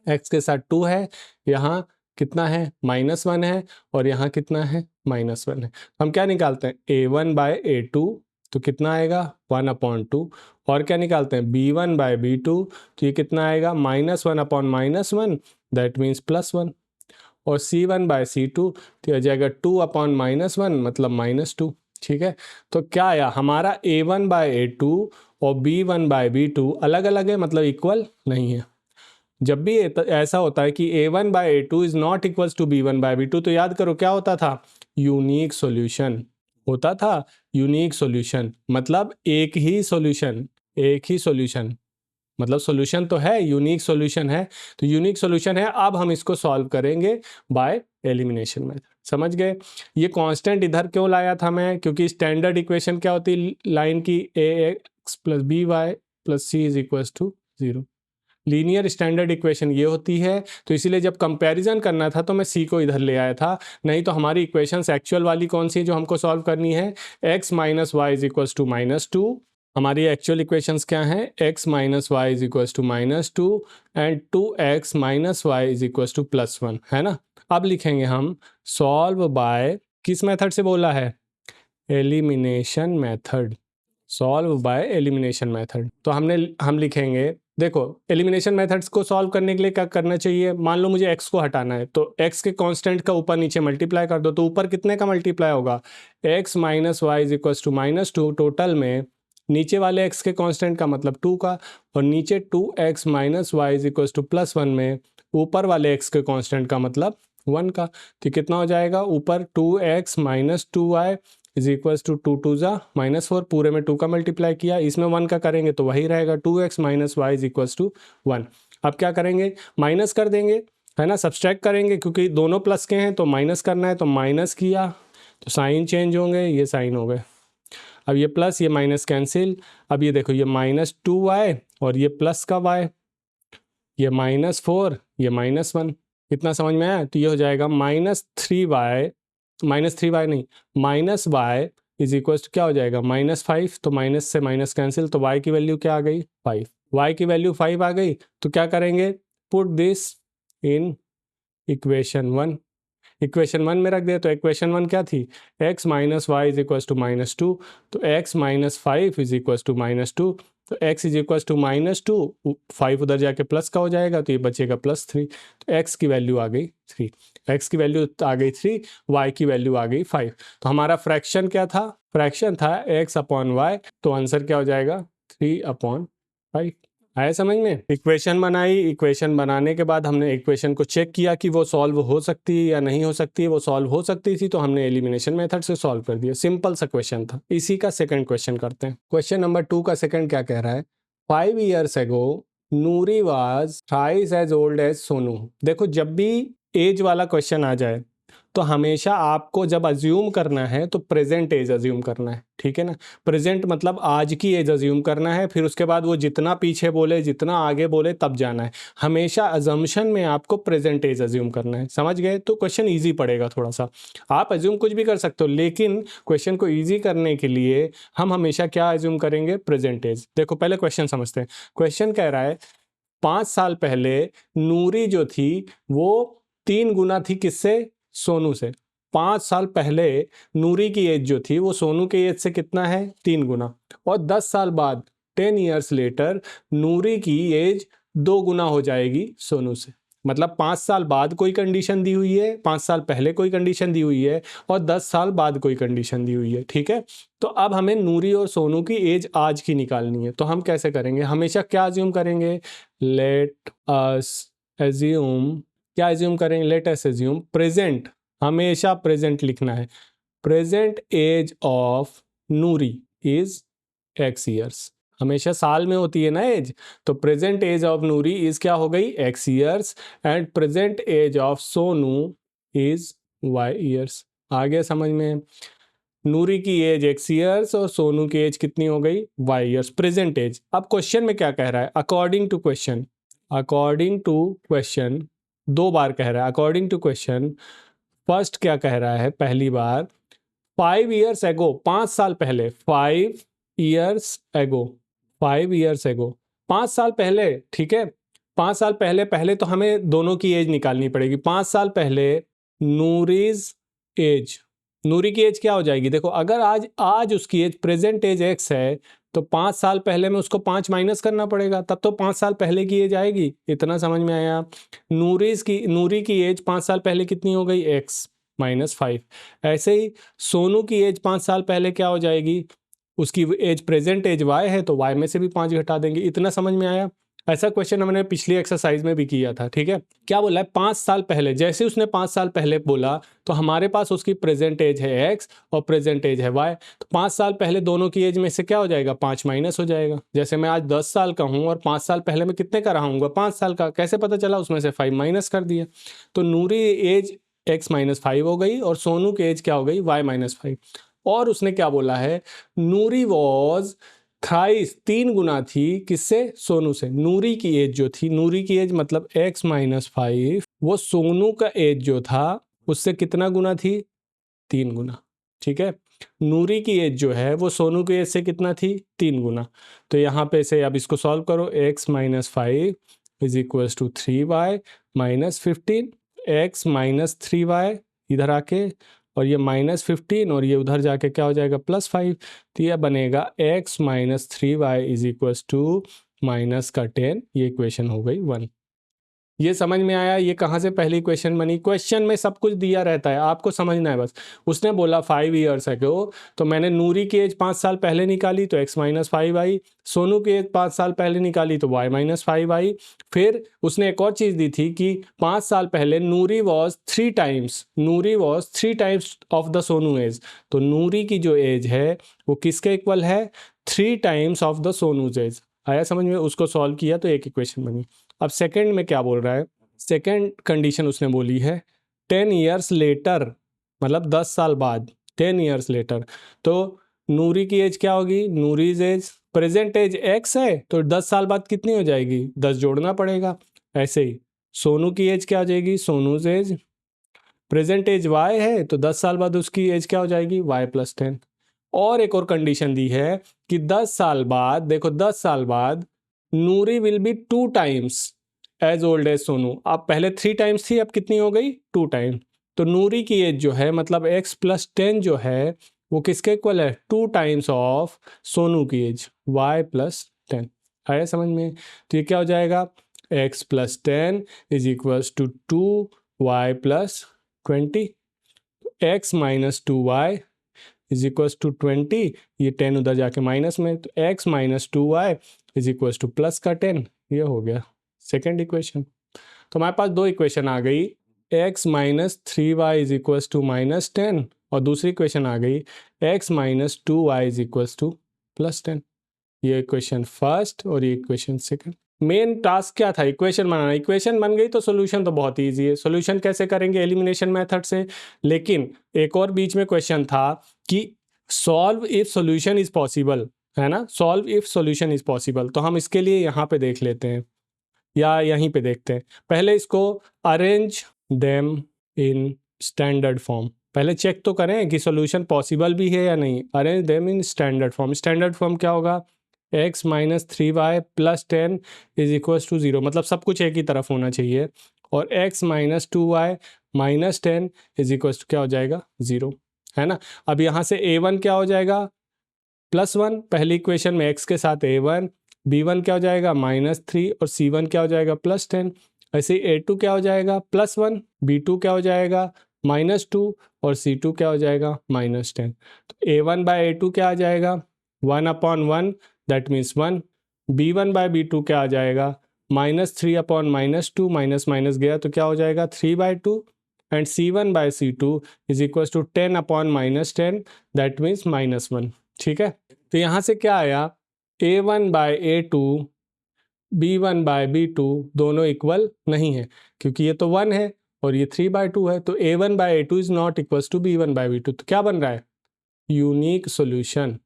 x के साथ 2 है, यहाँ कितना है? -1 है, और यहाँ कितना है? -1 है। हम क्या निकालते हैं? a1/a2, तो कितना आएगा? 1/2। और क्या निकालते हैं? b1/b2, तो ये कितना आएगा? -1/-1, दैट मीन्स +1। और c1/c2, तो यह जाएगा 2/-1 मतलब -2। ठीक है, तो क्या आया हमारा? a1/a2 और b1/b2 अलग अलग है, मतलब इक्वल नहीं है। जब भी ऐसा होता है कि a1/a2 is not equals to b1/b2, तो याद करो क्या होता था? Unique solution. होता था यूनिक सॉल्यूशन, मतलब एक ही सॉल्यूशन, मतलब सॉल्यूशन तो है, यूनिक सॉल्यूशन है, तो यूनिक सॉल्यूशन है। अब हम इसको सॉल्व करेंगे बाय एलिमिनेशन मेथड। समझ गए? ये कांस्टेंट इधर क्यों लाया था मैं? क्योंकि स्टैंडर्ड इक्वेशन क्या होती है लाइन की, ax plus b y plus c is equal to 0। Linear standard equation ये होती है, तो इसीलिए जब कंपैरिजन करना था तो मैं सी को इधर ले आया था। नहीं तो हमारी इक्वेशंस एक्चुअल वाली कौन सी है जो हमको सॉल्व करनी है? x minus y is equal to -2। हमारी एक्चुअल इक्वेशंस क्या हैं? x minus y is equal to -2 and 2x minus y is equal to +1, है ना। अब लिखेंगे हम सॉल्व बाय, किस मेथड से बोला है? Elimination method. Solve by elimination method. तो हम लिखेंगे, देखो एलिमिनेशन मेथड्स को सॉल्व करने के लिए क्या करना चाहिए? मान लो मुझे x को हटाना है, तो x के कांस्टेंट का ऊपर नीचे मल्टीप्लाई कर दो, तो ऊपर कितने का मल्टीप्लाई होगा? x minus y is equal to -2, total में नीचे वाले x के कांस्टेंट का मतलब 2 का, और नीचे 2x minus y is equal to +1 में ऊपर वाले x के कांस्टेंट का मतलब 1 का। तो कितना हो जाएगा? ऊपर 2x minus 2y is equal to 2 2 ज़ा -4, पूरे में 2 का मल्टीप्लाई किया, इसमें 1 का करेंगे तो वही रहेगा 2x minus y is equal to 1। अब क्या करेंगे? माइनस कर देंगे, है ना, सब्सट्रैक्ट करेंगे, क्योंकि दोनों प्लस के हैं तो माइनस करना है, तो माइनस किया तो साइन चेंज होंगे, ये साइन हो गए। अब ये प्लस ये माइनस कैंसिल। अब ये देखो, ये -2y और ये प्लस का y, ये -4 ये -1। कितना समझ में आया? तो ये हो जाएगा -3y, -3y नहीं, -y इज इक्वल टू क्या हो जाएगा? -5। तो माइनस से माइनस कैंसिल, तो y की वैल्यू क्या आ गई? 5। y की वैल्यू 5 आ गई, तो क्या करेंगे? Put this in equation 1। Equation 1 में रख दे, तो इक्वेशन 1 क्या थी? x minus y is equal to -2, तो x minus 5 is equal to -2, तो x इज इक्वल टू -2, 5 उधर जाके प्लस का हो जाएगा, तो ये बचेगा +3। तो x की वैल्यू आ गई 3, x की वैल्यू आ गई 3, y की वैल्यू आ गई 5। तो हमारा फ्रैक्शन क्या था? फ्रैक्शन था x अपॉन y, तो आंसर क्या हो जाएगा? 3/5। आया समझ में? इक्वेशन बनाई, इक्वेशन बनाने के बाद हमने इक्वेशन को चेक किया कि वो सॉल्व हो सकती है या नहीं हो सकती है। वो सॉल्व हो सकती थी तो हमने एलिमिनेशन मेथड से सॉल्व कर दिया। सिंपल सा क्वेश्चन था। इसी का सेकंड क्वेश्चन करते हैं। क्वेश्चन नंबर 2 का सेकंड क्या कह रहा है? 5 years ago Noori was thrice as old as Sonu. देखो, जब भी एज वाला क्वेश्चन आ जाए तो हमेशा आपको जब अज्यूम करना है तो प्रेजेंट एज अज्यूम करना है, ठीक है ना। प्रेजेंट मतलब आज की एज अज्यूम करना है, फिर उसके बाद वो जितना पीछे बोले जितना आगे बोले तब जाना है। हमेशा अजम्पशन में आपको प्रेजेंट एज अज्यूम करना है। समझ गए? तो क्वेश्चन ईजी पड़ेगा थोड़ा सा। आप अज्यूम कुछ भी कर सकते हो, लेकिन क्वेश्चन को ईजी करने के लिए हम हमेशा क्या अज्यूम करेंगे? Present age. देखो पहले क्वेश्चन समझते हैं। क्वेश्चन कह रहा है 5 साल पहले नूरी जो थी वो 3 गुना थी किससे? सोनू से। 5 साल पहले नूरी की एज जो थी वो सोनू की एज से कितना है? 3 गुना। और 10 साल बाद 10 years लेटर नूरी की एज 2 गुना हो जाएगी सोनू से। मतलब 5 साल बाद कोई कंडीशन दी हुई है, 5 साल पहले कोई कंडीशन दी हुई है, और 10 साल बाद कोई कंडीशन दी हुई है, ठीक है। तो अब हमें नूरी और सोनू की एज आज की निकालनी है। तो हम कैसे करेंगे? हमेशा क्या अज्यूम करेंगे? लेट अस एज्यूम, क्या एज्यूम करेंगे? लेट अस एज्यूम प्रेजेंट, हमेशा प्रेजेंट लिखना है। Present age of Noori is x years। हमेशा साल में होती है ना एज, तो present age of Noori is क्या हो गई? x years, and present age of Sonu is y years। आ गया समझ में? नूरी की एज x years और सोनू की एज कितनी हो गई? y years। Present age. अब क्वेश्चन में क्या कह रहा है? According to question, according to question 2 बार कह रहा है। अकॉर्डिंग टू क्वेश्चन फर्स्ट क्या कह रहा है? पहली बार 5 years ago, 5 साल पहले, 5 years ago, 5 years ago, 5 साल पहले, ठीक है। 5 साल पहले, पहले तो हमें दोनों की एज निकालनी पड़ेगी। 5 साल पहले नूरीज एज, नूरी की एज क्या हो जाएगी? देखो, अगर आज उसकी एज प्रेजेंट एज x है, तो 5 साल पहले में उसको 5 माइनस करना पड़ेगा, तब तो 5 साल पहले की एज आएगी। इतना समझ में आया? नूरी की एज 5 साल पहले कितनी हो गई? x -5। ऐसे ही सोनू की एज 5 साल पहले क्या हो जाएगी? उसकी एज प्रेजेंट एज y है, तो y में से भी 5 घटा देंगे। इतना समझ में आया? ऐसा क्वेश्चन हमने पिछली एक्सरसाइज में भी किया था, ठीक है। क्या बोला है, 5 साल पहले, जैसे उसने 5 साल पहले बोला तो हमारे पास उसकी प्रेजेंट एज है x और प्रेजेंट एज है y। तो 5 साल पहले दोनों की एज में से क्या हो जाएगा, 5 माइनस हो जाएगा। जैसे मैं आज 10 साल का हूं और 5 साल पहले मैं कितने का रहा हूँगा, 5 साल का, कैसे पता चला, उसमें से 5 माइनस कर दिया। तो नूरी एज x माइनस 5 हो गई और सोनू की एज क्या हो गई, y माइनस 5। और उसने क्या बोला है, नूरी वॉज थ्राइस, 3 गुना थी, किससे, सोनू से। नूरी की एज जो थी, नूरी की एज मतलब x माइनस 5, वो सोनू का एज जो था उससे कितना गुना थी, 3 गुना, ठीक है। नूरी की एज जो है वो सोनू की एज से कितना थी, 3 गुना। तो यहाँ पे से अब इसको सॉल्व करो, x minus 5 is equal to 3y minus 15, x minus 3y इधर आके, और ये माइनस 15 और ये उधर जाके क्या हो जाएगा, +5। तो ये बनेगा x minus 3y is equal to minus का 10। ये इक्वेशन हो गई 1। ये समझ में आया, ये कहाँ से पहली क्वेश्चन बनी। क्वेश्चन में सब कुछ दिया रहता है, आपको समझना है बस। उसने बोला 5 ईयर्स अगो, तो मैंने नूरी की एज 5 साल पहले निकाली तो x माइनस 5 आई, सोनू की एज 5 साल पहले निकाली तो y माइनस 5 आई। फिर उसने एक और चीज़ दी थी कि 5 साल पहले Noori was 3 times of the Sonu age. तो नूरी की जो एज है वो किसके इक्वल है, 3 times of the Sonu's age. आया समझ में, उसको सॉल्व किया तो एक इक्वेशन बनी। अब सेकंड में क्या बोल रहा है, सेकंड कंडीशन उसने बोली है 10 ईयर्स लेटर, मतलब 10 साल बाद, 10 ईयर्स लेटर। तो नूरी की एज क्या होगी, नूरीज एज, प्रेजेंट एज x है तो 10 साल बाद कितनी हो जाएगी, 10 जोड़ना पड़ेगा। ऐसे ही सोनू की एज क्या हो जाएगी, सोनूज एज, प्रेजेंट एज y है तो 10 साल बाद उसकी एज क्या हो जाएगी, y प्लस 10। और एक और कंडीशन दी है कि 10 साल बाद, देखो 10 साल बाद Noori will be 2 times age old as Sonu. अब पहले 3 टाइम्स थी, अब कितनी हो गई, 2 टाइम। तो नूरी की एज जो है मतलब x प्लस 10 जो है वो किसके इक्वल है, 2 टाइम्स ऑफ सोनू की एज, y प्लस 10। आया समझ में। तो ये क्या हो जाएगा, x plus 10 is equals to 2y plus 20, x minus 2y is equals to 20, ये 10 उधर जाके माइनस में, तो x minus 2y is equals to plus का 10। ये हो गया सेकेंड इक्वेशन। तो हमारे पास 2 इक्वेशन आ गई, x minus 3y is equals to minus 10, और दूसरी इक्वेशन आ गई x minus 2y is equals to plus 10। ये इक्वेशन फर्स्ट और ये इक्वेशन सेकंड। मेन टास्क क्या था, इक्वेशन बनाना। इक्वेशन बन गई तो सॉल्यूशन तो बहुत ईजी है। सॉल्यूशन कैसे करेंगे, एलिमिनेशन मेथड से। लेकिन एक और बीच में क्वेश्चन था कि solve if solution is possible, है ना, solve if solution is possible. तो हम इसके लिए यहाँ पे देख लेते हैं या यहीं पे देखते हैं। पहले इसको arrange them in standard form, पहले चेक तो करें कि सॉल्यूशन पॉसिबल भी है या नहीं। Arrange them in standard form, standard form क्या होगा, x minus 3y plus 10 is equals to 0, मतलब सब कुछ एक ही तरफ होना चाहिए। और x minus 2y minus 10 is equals to क्या हो जाएगा, 0, है ना। अब यहाँ से a1 क्या हो जाएगा, +1, पहली इक्वेशन में x के साथ a1, b1 क्या हो जाएगा -3 और c1 क्या हो जाएगा +10। ऐसे a2 क्या हो जाएगा +1, b2 क्या हो जाएगा -2 और c2 क्या हो जाएगा -10। तो a1 बाय a2 क्या आ जाएगा 1/1, that means 1। b1 by b2 क्या आ जाएगा -3/-2, माइनस माइनस गया तो क्या हो जाएगा 3/2, and c1 by c2 is equal to 10/-10, that means -1। ठीक है, तो यहाँ से क्या आया, a1 by a2, b1 by b2 दोनों इक्वल नहीं है, क्योंकि ये तो 1 है और ये 3/2 है। तो a1 by a2 is not equals to b1 by b2। तो क्या बन रहा है, यूनिक सॉल्यूशन,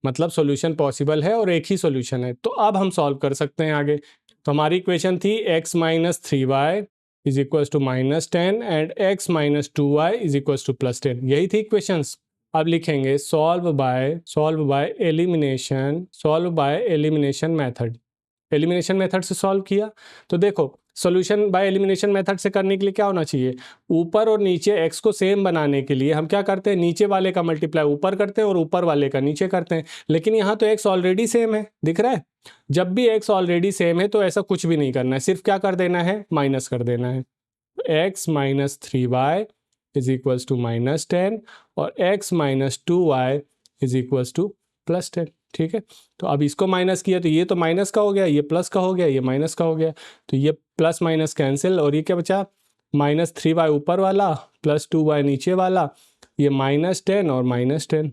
मतलब सॉल्यूशन पॉसिबल है और एक ही सॉल्यूशन है। तो अब हम सॉल्व कर सकते हैं आगे। तो हमारी इक्वेशन थी x minus 3y is equals to -10 and x minus 2y is equals to +10, यही थी इक्वेशंस। अब लिखेंगे solve by elimination method. Elimination method से सॉल्व किया तो देखो, सॉल्यूशन बाय एलिमिनेशन मेथड से करने के लिए क्या होना चाहिए, ऊपर और नीचे x को सेम बनाने के लिए हम क्या करते हैं, नीचे वाले का मल्टीप्लाई ऊपर करते हैं और ऊपर वाले का नीचे करते हैं। लेकिन यहाँ तो x ऑलरेडी सेम है, दिख रहा है। जब भी x ऑलरेडी सेम है तो ऐसा कुछ भी नहीं करना है, सिर्फ क्या कर देना है, माइनस कर देना है। x minus 3y is equals to -10 और x minus 2y is equals to +10। ठीक है। तो अब इसको माइनस किया तो ये तो माइनस का हो गया, ये प्लस का हो गया, ये माइनस का हो गया, तो ये प्लस माइनस कैंसिल, और ये क्या बचा, -3y ऊपर वाला प्लस 2y नीचे वाला, ये -10 और -10,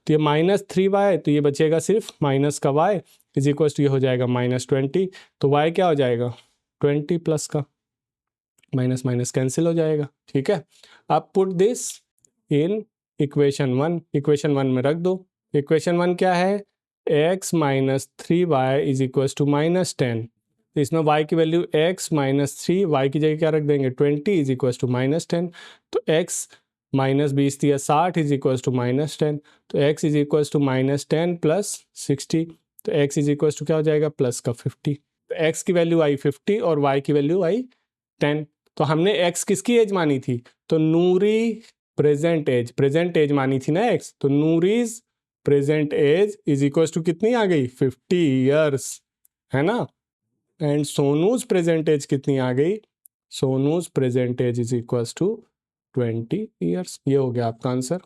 तो ये -3y, तो ये बचेगा सिर्फ माइनस का y इज इक्वल टू ये हो जाएगा -20, तो y क्या हो जाएगा 20 प्लस का, माइनस माइनस कैंसिल हो जाएगा। ठीक है, अब put this in equation 1, equation 1 में रख दो। इक्वेशन 1 क्या है, x - 3y is equal to -10, तो इसमें y की वैल्यू x - 3, y की जगह क्या रख देंगे 20 इज इक्वल टू -10, तो x -20 दिया 60 इज इक्वल टू -10, तो x is equal to -10 plus 60, तो x इज इक्वल टू क्या हो जाएगा प्लस का 50, तो x की वैल्यू आई 50 और y की वैल्यू आई 10। तो हमने x किसकी एज मानी थी, तो नूरी प्रेजेंट एज मानी थी ना x, तो Noori's present age is equal to कितनी आ गई 50 ईयर्स, है ना, एंड सोनूज प्रेजेंट एज कितनी आ गई, Sonu's present age is equal to 20 years. ये हो गया आपका आंसर।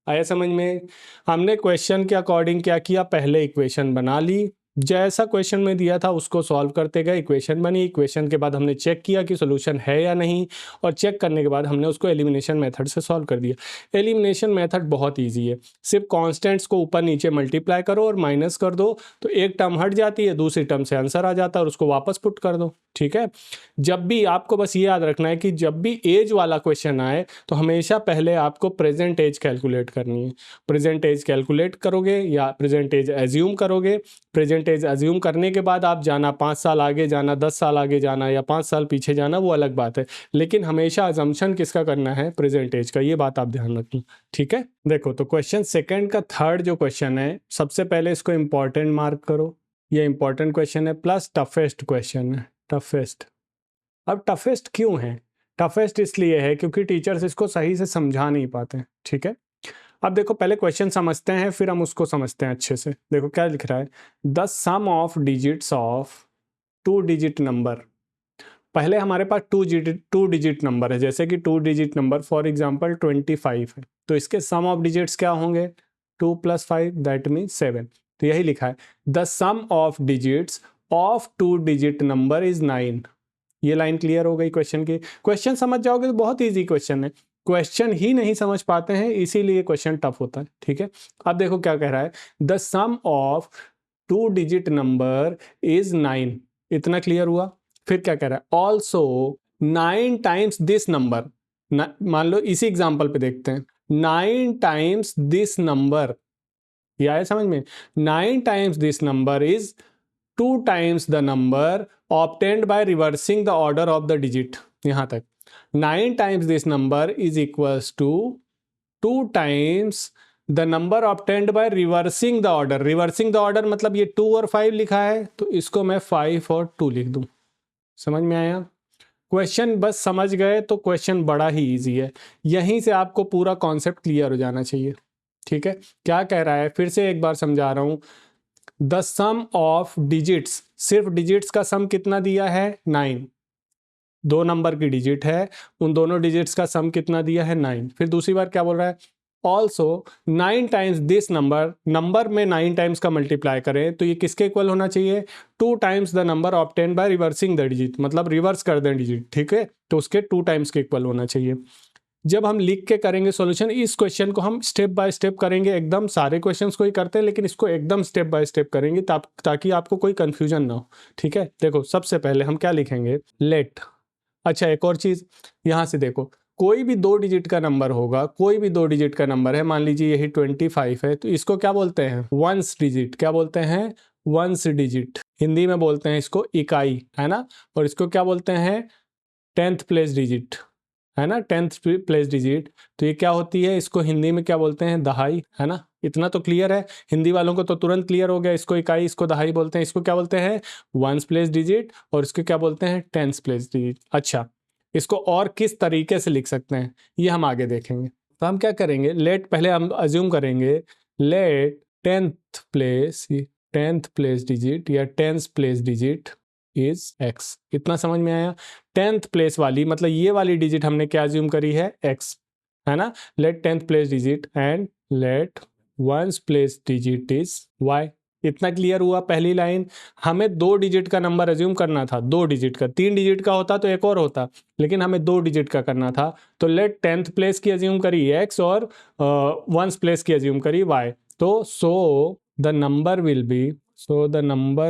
आया समझ में। हमने क्वेश्चन के अकॉर्डिंग क्या किया, पहले इक्वेशन बना ली, जैसा क्वेश्चन में दिया था उसको सॉल्व करते गए, इक्वेशन बनी, इक्वेशन के बाद हमने चेक किया कि सॉल्यूशन है या नहीं, और चेक करने के बाद हमने उसको एलिमिनेशन मेथड से सॉल्व कर दिया। एलिमिनेशन मेथड बहुत इजी है, सिर्फ कांस्टेंट्स को ऊपर नीचे मल्टीप्लाई करो और माइनस कर दो, तो एक टर्म हट जाती है, दूसरी टर्म से आंसर आ जाता है और उसको वापस पुट कर दो। ठीक है, जब भी आपको बस ये याद रखना है कि जब भी एज वाला क्वेश्चन आए तो हमेशा पहले आपको प्रेजेंट एज कैलकुलेट करनी है। प्रेजेंट एज कैलकुलेट करोगे या प्रेजेंट एज एज्यूम करोगे, प्रेजेंट एज एज्यूम करने के बाद आप जाना 5 साल आगे जाना, 10 साल आगे जाना या 5 साल पीछे जाना, वो अलग बात है, लेकिन हमेशा अजम्पशन किसका करना है, प्रेजेंट एज का, ये बात आप ध्यान रखना। ठीक है, देखो तो क्वेश्चन सेकंड का थर्ड जो क्वेश्चन है, सबसे पहले इसको इंपॉर्टेंट मार्क करो, ये इंपॉर्टेंट क्वेश्चन है प्लस टफेस्ट क्वेश्चन है, टफेस्ट। अब टफेस्ट क्यों है, टफेस्ट इसलिए है क्योंकि टीचर्स इसको सही से समझा नहीं पाते। ठीक है, अब देखो पहले क्वेश्चन समझते हैं फिर हम उसको समझते हैं अच्छे से। देखो क्या लिख रहा है, the sum of digits of 2 digit number. पहले हमारे पास 2 डिजिट नंबर है, जैसे कि 2 डिजिट नंबर फॉर एग्जांपल 25 है, तो इसके सम ऑफ डिजिट्स क्या होंगे 2 + 5 दैट मीन 7, तो यही लिखा है the sum of digits of 2 digit number is 9। ये लाइन क्लियर हो गई क्वेश्चन की। क्वेश्चन समझ जाओगे तो बहुत इजी क्वेश्चन है, क्वेश्चन ही नहीं समझ पाते हैं इसीलिए क्वेश्चन टफ होता है। ठीक है, अब देखो क्या कह रहा है, the sum of 2 digit number is 9, इतना क्लियर हुआ। फिर क्या कह रहा है, ऑल्सो 9 टाइम्स दिस नंबर, मान लो इसी एग्जाम्पल पे देखते हैं, 9 टाइम्स दिस नंबर, ये आया समझ में, 9 times this number is 2 times the number obtained by reversing the order of the digit। यहां तक 9 times this number is equals to 2 times the number obtained by reversing the order. Reversing the order मतलब ये 2 और 5 लिखा है, तो इसको मैं 5 और 2 लिख दूं। समझ में आया, क्वेश्चन बस समझ गए तो क्वेश्चन बड़ा ही इजी है, यहीं से आपको पूरा कॉन्सेप्ट क्लियर हो जाना चाहिए। ठीक है, क्या कह रहा है फिर से एक बार समझा रहा हूं, द सम ऑफ डिजिट्स, सिर्फ डिजिट्स का सम कितना दिया है 9, 2 नंबर की डिजिट है, उन दोनों डिजिट्स का सम कितना दिया है 9। फिर दूसरी बार क्या बोल रहा है, also 9 times this number, number में 9 टाइम्स का मल्टीप्लाई करें तो ये किसके इक्वल होना चाहिए, 2 times the number obtain bye reversing the digit, मतलब रिवर्स कर दें डिजिट। ठीक है, तो उसके 2 टाइम्स के इक्वल होना चाहिए। जब हम लिख के करेंगे सॉल्यूशन, इस क्वेश्चन को हम स्टेप बाय स्टेप करेंगे, एकदम सारे क्वेश्चंस को ही करते हैं लेकिन इसको एकदम स्टेप बाय स्टेप करेंगे ताकि आपको कोई कंफ्यूजन ना हो। ठीक है, देखो सबसे पहले हम क्या लिखेंगे, लेट। अच्छा एक और चीज, यहां से देखो कोई भी 2 डिजिट का नंबर होगा, कोई भी 2 डिजिट का नंबर है, मान लीजिए यही 25 है, तो इसको क्या बोलते हैं वंस डिजिट, क्या बोलते हैं वंस डिजिट, हिंदी में बोलते हैं इसको इकाई, है ना, और इसको क्या बोलते हैं 10th प्लेस डिजिट, है ना, 10th प्लेस डिजिट, तो ये क्या होती है, इसको हिंदी में क्या बोलते हैं दहाई, है ना, इतना तो क्लियर है, हिंदी वालों को तो तुरंत क्लियर हो गया, इसको इकाई इसको दहाई बोलते हैं, इसको क्या बोलते हैं 1st प्लेस डिजिट और इसको क्या बोलते हैं 10th प्लेस डिजिट। अच्छा, इसको और किस तरीके से लिख सकते हैं ये हम आगे देखेंगे। तो हम क्या करेंगे, लेट पहले हम अज्यूम करेंगे, लेट 10th प्लेस डिजिट या 10th place digit is x, इतना समझ में आया। 10th प्लेस वाली मतलब ये वाली डिजिट हमने क्या अज्यूम करी है x, है ना, let 10th place digit and let ones place digit is y। इतना क्लियर हुआ पहली लाइन। हमें 2 डिजिट का नंबर अज्यूम करना था, 2 डिजिट का। 3 डिजिट का होता तो एक और होता, लेकिन हमें 2 डिजिट का करना था। तो लेट 10th प्लेस की अज्यूम करी x और वंस प्लेस की अज्यूम करी y। तो so the number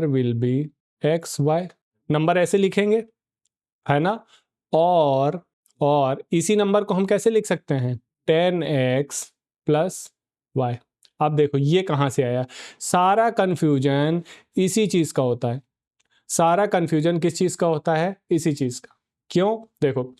will be x y. Number ऐसे लिखेंगे, है ना। और इसी नंबर को हम कैसे लिख सकते हैं, 10x प्लस वाई। अब देखो ये कहाँ से आया, सारा कंफ्यूजन इसी चीज़ का होता है। सारा कंफ्यूजन किस चीज़ का होता है, इसी चीज़ का। क्यों, देखो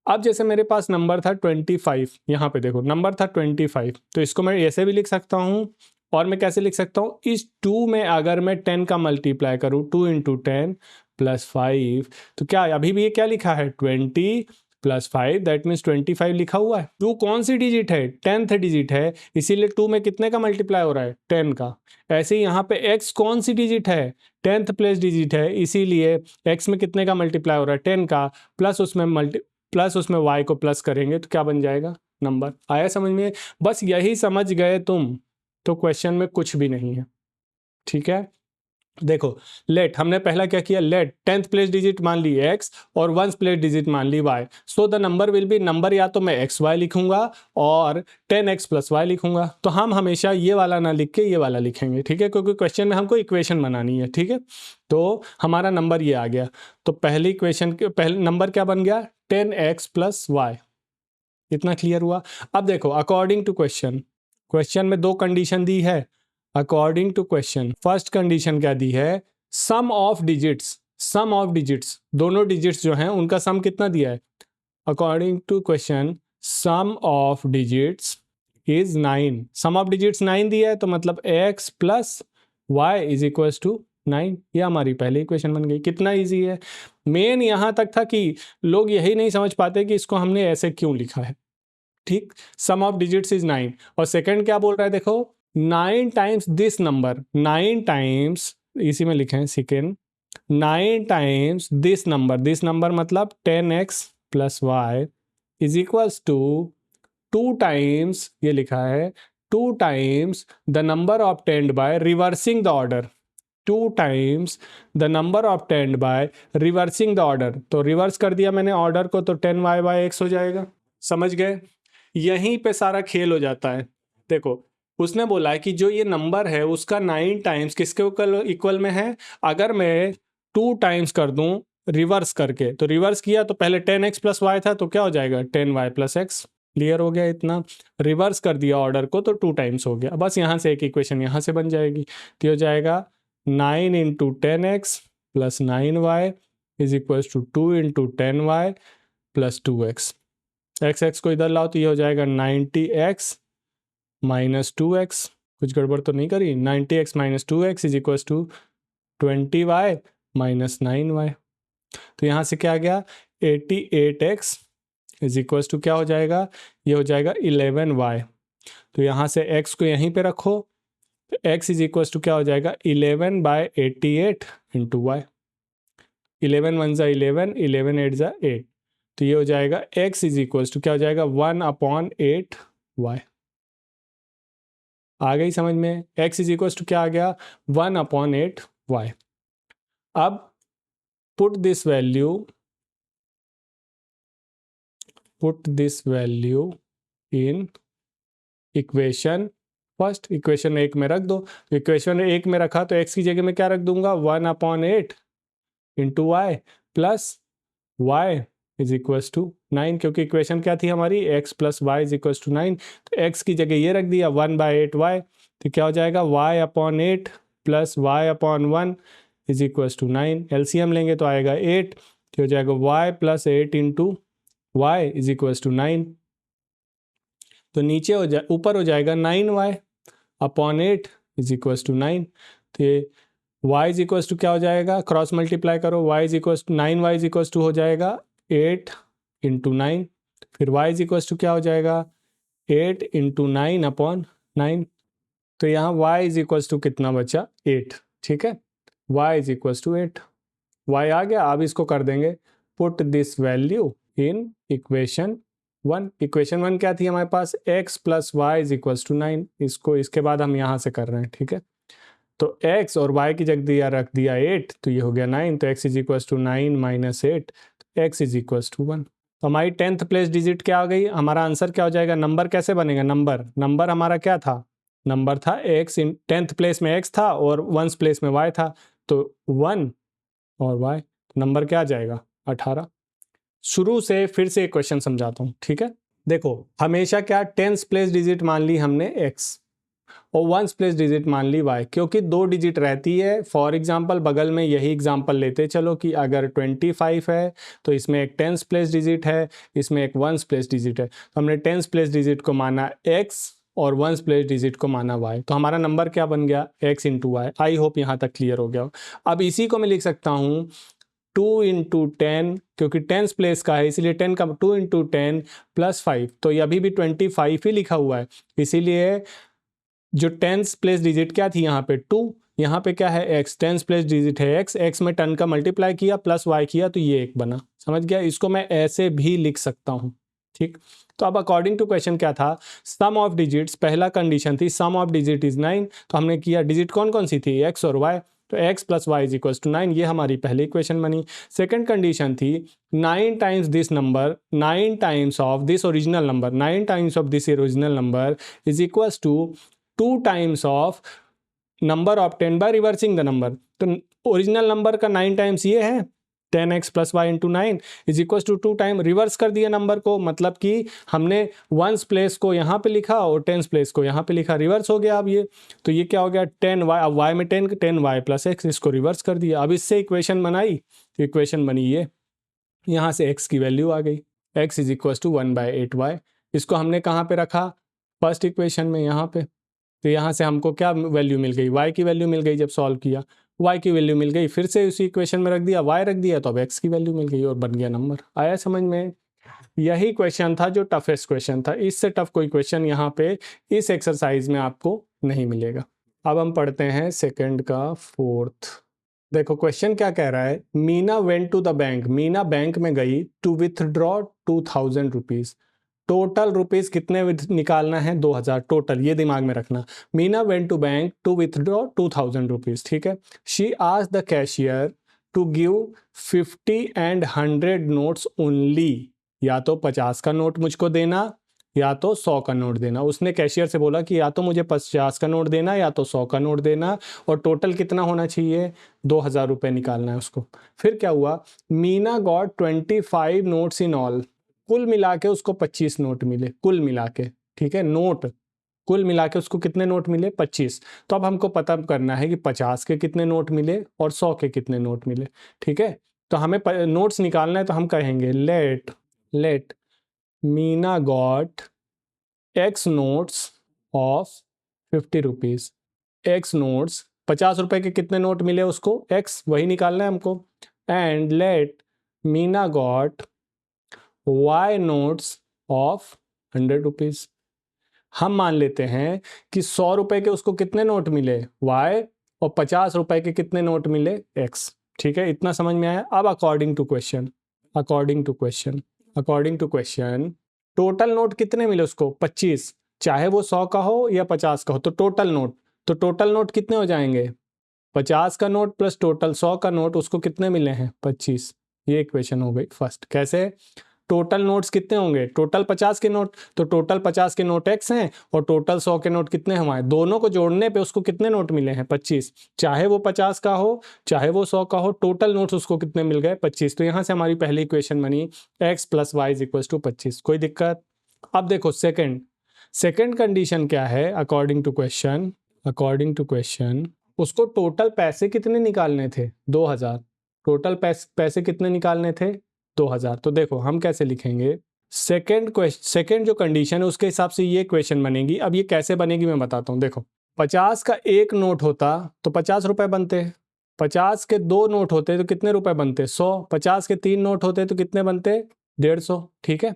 अब जैसे मेरे पास नंबर था 25, यहाँ पे देखो नंबर था 25, तो इसको मैं ऐसे भी लिख सकता हूँ। और मैं कैसे लिख सकता हूँ, इस 2 में अगर मैं 10 का मल्टीप्लाई करूँ, 2 इंटू 10 प्लस 5, तो क्या अभी भी ये क्या लिखा है, 20 प्लस 5, दैट मीन्स 25 लिखा हुआ है। 2 कौन सी डिजिट है, 10th डिजिट है, इसीलिए 2 में कितने का मल्टीप्लाई हो रहा है, 10 का। ऐसे ही यहाँ पे x कौन सी डिजिट है, 10th प्लेस डिजिट है, इसीलिए x में कितने का मल्टीप्लाई हो रहा है, 10 का, प्लस उसमें y को प्लस करेंगे तो क्या बन जाएगा, नंबर। आया समझ में, बस यही समझ गए तुम तो क्वेश्चन में कुछ भी नहीं है। ठीक है, देखो लेट हमने पहला क्या किया, लेट 10th प्लेस डिजिट मान ली x और 1st प्लेस डिजिट मान ली y। So the number will B, number या तो मैं एक्स वाई लिखूंगा और 10x प्लस वाई लिखूंगा। तो हम हमेशा ये वाला ना लिख के ये वाला लिखेंगे, ठीक है, क्योंकि क्वेश्चन में हमको इक्वेशन बनानी है। ठीक है, तो हमारा नंबर ये आ गया। तो पहली इक्वेशन के पहले नंबर क्या बन गया, 10x प्लस वाई। इतना क्लियर हुआ। अब देखो अकॉर्डिंग टू क्वेश्चन में 2 कंडीशन दी है। According to question first condition क्या दी है, सम ऑफ डिजिट्स, दोनों डिजिट्स जो हैं उनका सम कितना दिया है। According to question sum of digits is 9। Sum of digits 9 दिया है, तो मतलब x plus y is equal to 9। ये हमारी पहली इक्वेशन बन गई। कितना इजी है। मेन यहां तक था कि लोग यही नहीं समझ पाते कि इसको हमने ऐसे क्यों लिखा है। ठीक, सम ऑफ डिजिट्स इज 9। और सेकंड क्या बोल रहा है, देखो 9 टाइम्स दिस नंबर, 9 टाइम्स, इसी में लिखे हैं सेकेंड, 9 टाइम्स दिस नंबर मतलब 10x plus y is equals to 2 times, ये लिखा है 2 times the number obtained by reversing the order. 2 times the number obtained by reversing the order. तो रिवर्स कर दिया मैंने ऑर्डर को, तो 10y बाय x हो जाएगा। समझ गए, यहीं पे सारा खेल हो जाता है। देखो उसने बोला है कि जो ये नंबर है उसका 9 टाइम्स किसके इक्वल में है। अगर मैं 2 टाइम्स कर दूं रिवर्स करके, तो रिवर्स किया तो पहले 10x प्लस वाई था, तो क्या हो जाएगा 10y प्लस एक्स। क्लियर हो गया इतना। रिवर्स कर दिया ऑर्डर को तो 2 टाइम्स हो गया। बस यहाँ से एक इक्वेशन यहाँ से बन जाएगी, तो हो जाएगा 9 into 10x plus 9y is equal to 2 into 10y plus 2x। x को इधर लाओ तो ये हो जाएगा 90x माइनस 2x। कुछ गड़बड़ तो नहीं करी, 90x minus 2x is equal to 20y minus 9y। तो यहाँ से क्या आ गया, 88x इज इक्वल टू क्या हो जाएगा, ये हो जाएगा 11y। तो यहाँ से x को यहीं पे रखो, तो x इज इक्वल टू क्या हो जाएगा 11/88 इंटू वाई। 11 1 ज़ा 11, 11 8 ज़ा 8, तो ये हो जाएगा x इज इक्वल टू क्या हो जाएगा 1/8y। आ गई समझ में, x इज इक्वल टू क्या आ गया 1/8y। अब put this value in equation first. Equation 1 में रख दो। इक्वेशन 1 में रखा तो x की जगह में क्या रख दूंगा 1/8 into y plus y is equal to 9, क्योंकि इक्वेशन क्या थी हमारी x plus y is equal to 9। तो x की जगह ये रख दिया 1/8y, तो क्या हो जाएगा y/8 plus y/1 is equal to 9। LCM लेंगे तो आएगा 8, तो हो जाएगा y plus 8 into y is equal to 9। तो नीचे हो जाए ऊपर हो जाएगा 9y/8 इज इक्वल टू 9। तो ये y इज इक्वल टू क्या हो जाएगा, क्रॉस मल्टीप्लाई करो, y is equal to 9y is equal to हो जाएगा 8 इंटू 9। फिर y इज इक्वल टू क्या हो जाएगा 8 इंटू 9/9। तो यहाँ y इज इक्वल टू कितना बचा 8। ठीक है, y is equal to 8, y आ गया। अब इसको कर देंगे put this value in equation 1। Equation 1 क्या थी हमारे पास, x plus y is equals to 9। इसको इसके बाद हम यहाँ से कर रहे हैं, ठीक है। तो x और y की जगह रख दिया 8, तो ये हो गया 9। तो x is equals to 9 minus 8, तो x इज इक्वल्स टू 1। तो हमारी 10th प्लेस डिजिट क्या आ गई, हमारा आंसर क्या हो जाएगा, नंबर कैसे बनेगा, नंबर हमारा क्या था, नंबर था x, इन 10th प्लेस में x था और 1st प्लेस में y था, तो 1 और y, नंबर क्या आ जाएगा 18। शुरू से फिर से एक क्वेश्चन समझाता हूँ, ठीक है। देखो हमेशा क्या 10th प्लेस डिजिट मान ली हमने x और 1st प्लेस डिजिट मान ली y, क्योंकि 2 डिजिट रहती है। फॉर एग्जांपल बगल में यही एग्जांपल लेते चलो कि अगर 25 है तो इसमें एक 10th प्लेस डिजिट है, इसमें एक 1st प्लेस डिजिट है। तो हमने 10th प्लेस डिजिट को माना x और 1st प्लेस डिजिट को माना y, तो हमारा नंबर क्या बन गया, x into y. I hope यहाँ तक क्लियर हो गया हो। अब इसी को मैं लिख सकता हूँ 2 इंटू 10, क्योंकि 10th प्लेस का है इसीलिए 10 का 2 इंटू 10 प्लस 5, तो ये अभी भी 25 ही लिखा हुआ है। इसीलिए जो 10th प्लेस डिजिट क्या थी यहाँ पे 2, यहाँ पे क्या है x, 10th प्लेस डिजिट है x में 10 का मल्टीप्लाई किया प्लस y किया तो ये 1 बना। समझ गया, इसको मैं ऐसे भी लिख सकता हूँ, ठीक। तो अब अकॉर्डिंग टू क्वेश्चन क्या था, सम ऑफ डिजिट्स, पहला कंडीशन थी सम ऑफ डिजिट इज 9, तो हमने किया डिजिट कौन कौन सी थी, x और y, तो x plus y is equal to 9, ये हमारी पहली इक्वेशन बनी। सेकंड कंडीशन थी 9 times this number, 9 times of this original number, 9 times of this original number is equal to 2 times of number of 10 by reversing the number. तो ओरिजिनल नंबर का 9 टाइम्स ये है 10x plus y into 9 is equal to 2 time reverse कर दिया नंबर को, मतलब कि हमने 1st प्लेस को यहाँ पे लिखा और 10th प्लेस को यहाँ पे लिखा, रिवर्स हो गया। अब ये तो ये क्या हो गया 10y, अब y में 10y प्लस x, इसको रिवर्स कर दिया। अब इससे इक्वेशन बनाई, तो इक्वेशन बनी ये, यहाँ से x की वैल्यू आ गई, x is equal to 1/8y। इसको हमने कहाँ पे रखा, फर्स्ट इक्वेशन में यहाँ पे, तो यहाँ से हमको क्या वैल्यू मिल गई, y की वैल्यू मिल गई। जब सॉल्व किया y की वैल्यू मिल गई, फिर से उसी इक्वेशन में रख दिया, y रख दिया, तो अब x की वैल्यू मिल गई और बन गया नंबर। आया समझ में, यही क्वेश्चन था जो टफेस्ट क्वेश्चन था। इससे टफ कोई क्वेश्चन यहाँ पे इस एक्सरसाइज में आपको नहीं मिलेगा। अब हम पढ़ते हैं सेकंड का 4th। देखो क्वेश्चन क्या कह रहा है, Meena went to the bank, Meena bank में गई to withdraw 2000 rupees. Total rupees कितने निकालना है, 2000 टोटल, ये दिमाग में रखना। Meena went to bank to withdraw 2000 rupees, ठीक है। She asked the cashier to give 50 and 100 notes only, या तो 50 का नोट मुझको देना या तो 100 का नोट देना। उसने कैशियर से बोला कि या तो मुझे 50 का नोट देना या तो 100 का नोट देना, और टोटल कितना होना चाहिए, 2000 रुपये निकालना है उसको। फिर क्या हुआ, Meena got 25 notes in all, कुल मिला के उसको 25 नोट मिले, कुल मिला के, ठीक है। नोट कुल मिला के उसको कितने नोट मिले, 25। तो अब हमको पता करना है कि 50 के कितने नोट मिले और 100 के कितने नोट मिले, ठीक है। तो हमें नोट्स निकालना है, तो हम कहेंगे let Meena got x notes of 50 rupees, x notes 50 रुपए के कितने नोट मिले उसको, x वही निकालना है हमको। And let Meena got y notes of 100 rupees. हम मान लेते हैं कि 100 रुपए के उसको कितने नोट मिले y, और 50 रुपए के कितने नोट मिले x, ठीक है। इतना समझ में आया। अब according to question total note कितने मिले उसको, 25, चाहे वो 100 का हो या 50 का हो, तो टोटल नोट कितने हो जाएंगे, 50 का नोट प्लस टोटल 100 का नोट, उसको कितने मिले हैं 25। ये इक्वेशन हो गई फर्स्ट। कैसे, टोटल नोट्स कितने होंगे, टोटल 50 के नोट, तो टोटल 50 के नोट x हैं और टोटल 100 के नोट कितने हमारे, दोनों को जोड़ने पे उसको कितने नोट मिले हैं 25, चाहे वो 50 का हो चाहे वो 100 का हो, टोटल नोट्स उसको कितने मिल गए 25। तो यहाँ से हमारी पहली इक्वेशन बनी x plus y is equal to 25। कोई दिक्कत। अब देखो सेकंड कंडीशन क्या है, अकॉर्डिंग टू क्वेश्चन उसको टोटल पैसे कितने निकालने थे, 2000। टोटल पैसे कितने निकालने थे, 2000। तो देखो हम कैसे लिखेंगे, सेकंड जो कंडीशन है उसके हिसाब से ये क्वेश्चन बनेगी। अब ये कैसे बनेगी मैं बताता हूँ। देखो 50 का एक नोट होता तो 50 रुपए बनते, 50 के 2 नोट होते तो कितने रुपए बनते, 100, 50 के 3 नोट होते तो कितने बनते, 150, ठीक है।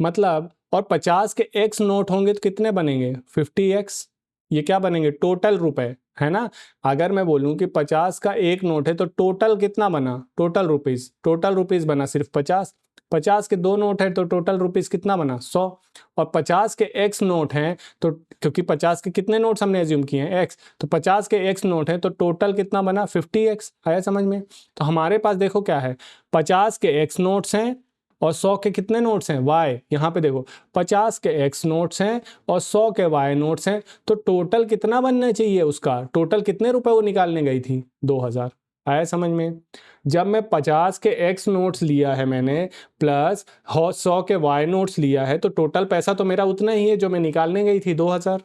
मतलब और 50 के x नोट होंगे तो कितने बनेंगे, 50x। ये क्या बनेंगे, टोटल रुपए, है ना। अगर मैं बोलूं कि 50 का एक नोट है तो टोटल कितना बना, टोटल रुपीज बना सिर्फ 50, 50 के 2 नोट है तो टोटल रुपीस कितना बना 100, और 50 के x नोट हैं तो क्योंकि 50 के कितने नोट्स हमने एज्यूम किए हैं x, तो 50 के x नोट हैं तो टोटल कितना बना 50x। आया समझ में? तो हमारे पास देखो क्या है, 50 के x नोट्स हैं और 100 के कितने नोट्स हैं y। यहाँ पे देखो 50 के x नोट्स हैं और 100 के y नोट्स हैं, तो टोटल कितना बनना चाहिए उसका, टोटल कितने रुपए वो निकालने गई थी 2000। आया समझ में? जब मैं 50 के x नोट्स लिया है मैंने प्लस 100 के y नोट्स लिया है, तो टोटल पैसा तो मेरा उतना ही है जो मैं निकालने गई थी 2000।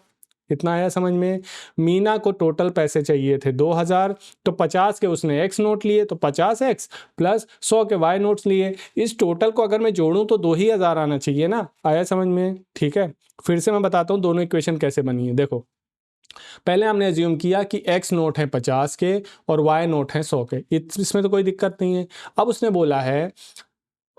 इतना आया समझ में? मीना को टोटल पैसे चाहिए थे 2000, तो 50 के उसने x नोट लिए तो 50x प्लस 100 के y नोट्स लिए। इस टोटल को अगर मैं जोड़ूं तो 2000 आना चाहिए ना। आया समझ में? ठीक है, फिर से मैं बताता हूं दोनों इक्वेशन कैसे बनी है। देखो, पहले हमने अज्यूम किया कि x नोट है 50 के और y नोट है 100 के, इसमें तो कोई दिक्कत नहीं है। अब उसने बोला है,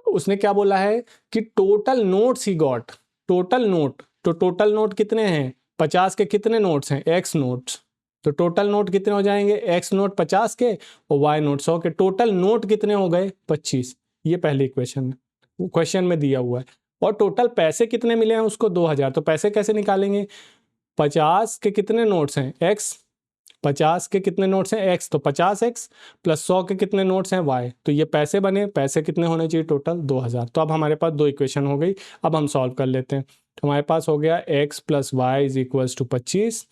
उसने क्या बोला है कि total notes he got, total note, तो टोटल नोट कितने हैं 50 के कितने नोट्स हैं x नोट्स, तो टोटल नोट कितने हो जाएंगे x नोट 50 के और y नोट 100 के, टोटल नोट कितने हो गए 25। ये पहली इक्वेशन है, क्वेश्चन में दिया हुआ है। और टोटल पैसे कितने मिले हैं उसको 2000, तो पैसे कैसे निकालेंगे, 50 के कितने नोट्स हैं x, 50 के कितने नोट्स हैं x, तो 50x प्लस 100 के कितने नोट्स हैं y, तो ये पैसे बने, पैसे कितने होने चाहिए टोटल 2000। तो अब हमारे पास दो इक्वेशन हो गई। अब हम सॉल्व कर लेते हैं। तो हमारे पास हो गया x plus y is equals to 25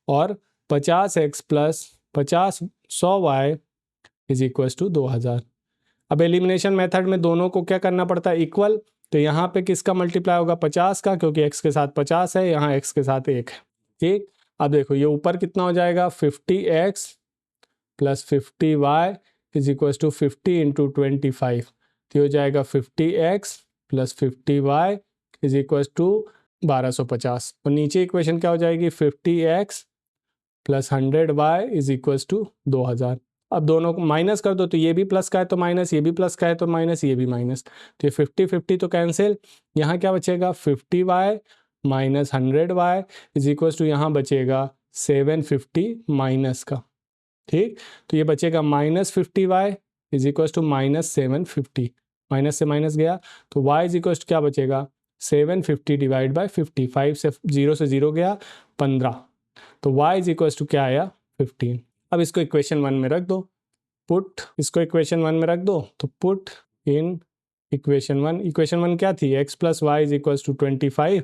और 50x plus 100y is equals to 2000। अब एलिमिनेशन मेथड में दोनों को क्या करना पड़ता है, इक्वल। तो यहाँ पे किसका मल्टीप्लाई होगा 50 का, क्योंकि x के साथ 50 है, यहाँ x के साथ 1 है। ठीक, अब देखो ये ऊपर कितना हो जाएगा 50x plus 50y is equal to 50 into 25, तो हो जाएगा 50x plus 50y is equal to 1250। और नीचे इक्वेशन क्या हो जाएगी 50x plus 100y is equal to 2000। अब दोनों को माइनस कर दो, तो ये भी प्लस का है तो माइनस, ये भी प्लस का है तो माइनस, ये भी माइनस, तो ये 50-50 तो कैंसिल। यहाँ क्या बचेगा 50y minus 100y is equal to यहाँ बचेगा 750 माइनस का। ठीक, तो ये बचेगा minus 50y is equal to minus 750, minus से माइनस गया तो y इज इक्वल टू क्या बचेगा 750 डिवाइड बाई 50, 5 से 0 गया 15, तो y इज इक्वल टू क्या आया 15। अब इसको इक्वेशन 1 में रख दो, पुट इसको इक्वेशन 1 में रख दो, तो पुट इन इक्वेशन 1। इक्वेशन 1 क्या थी, x plus y is equal to 25,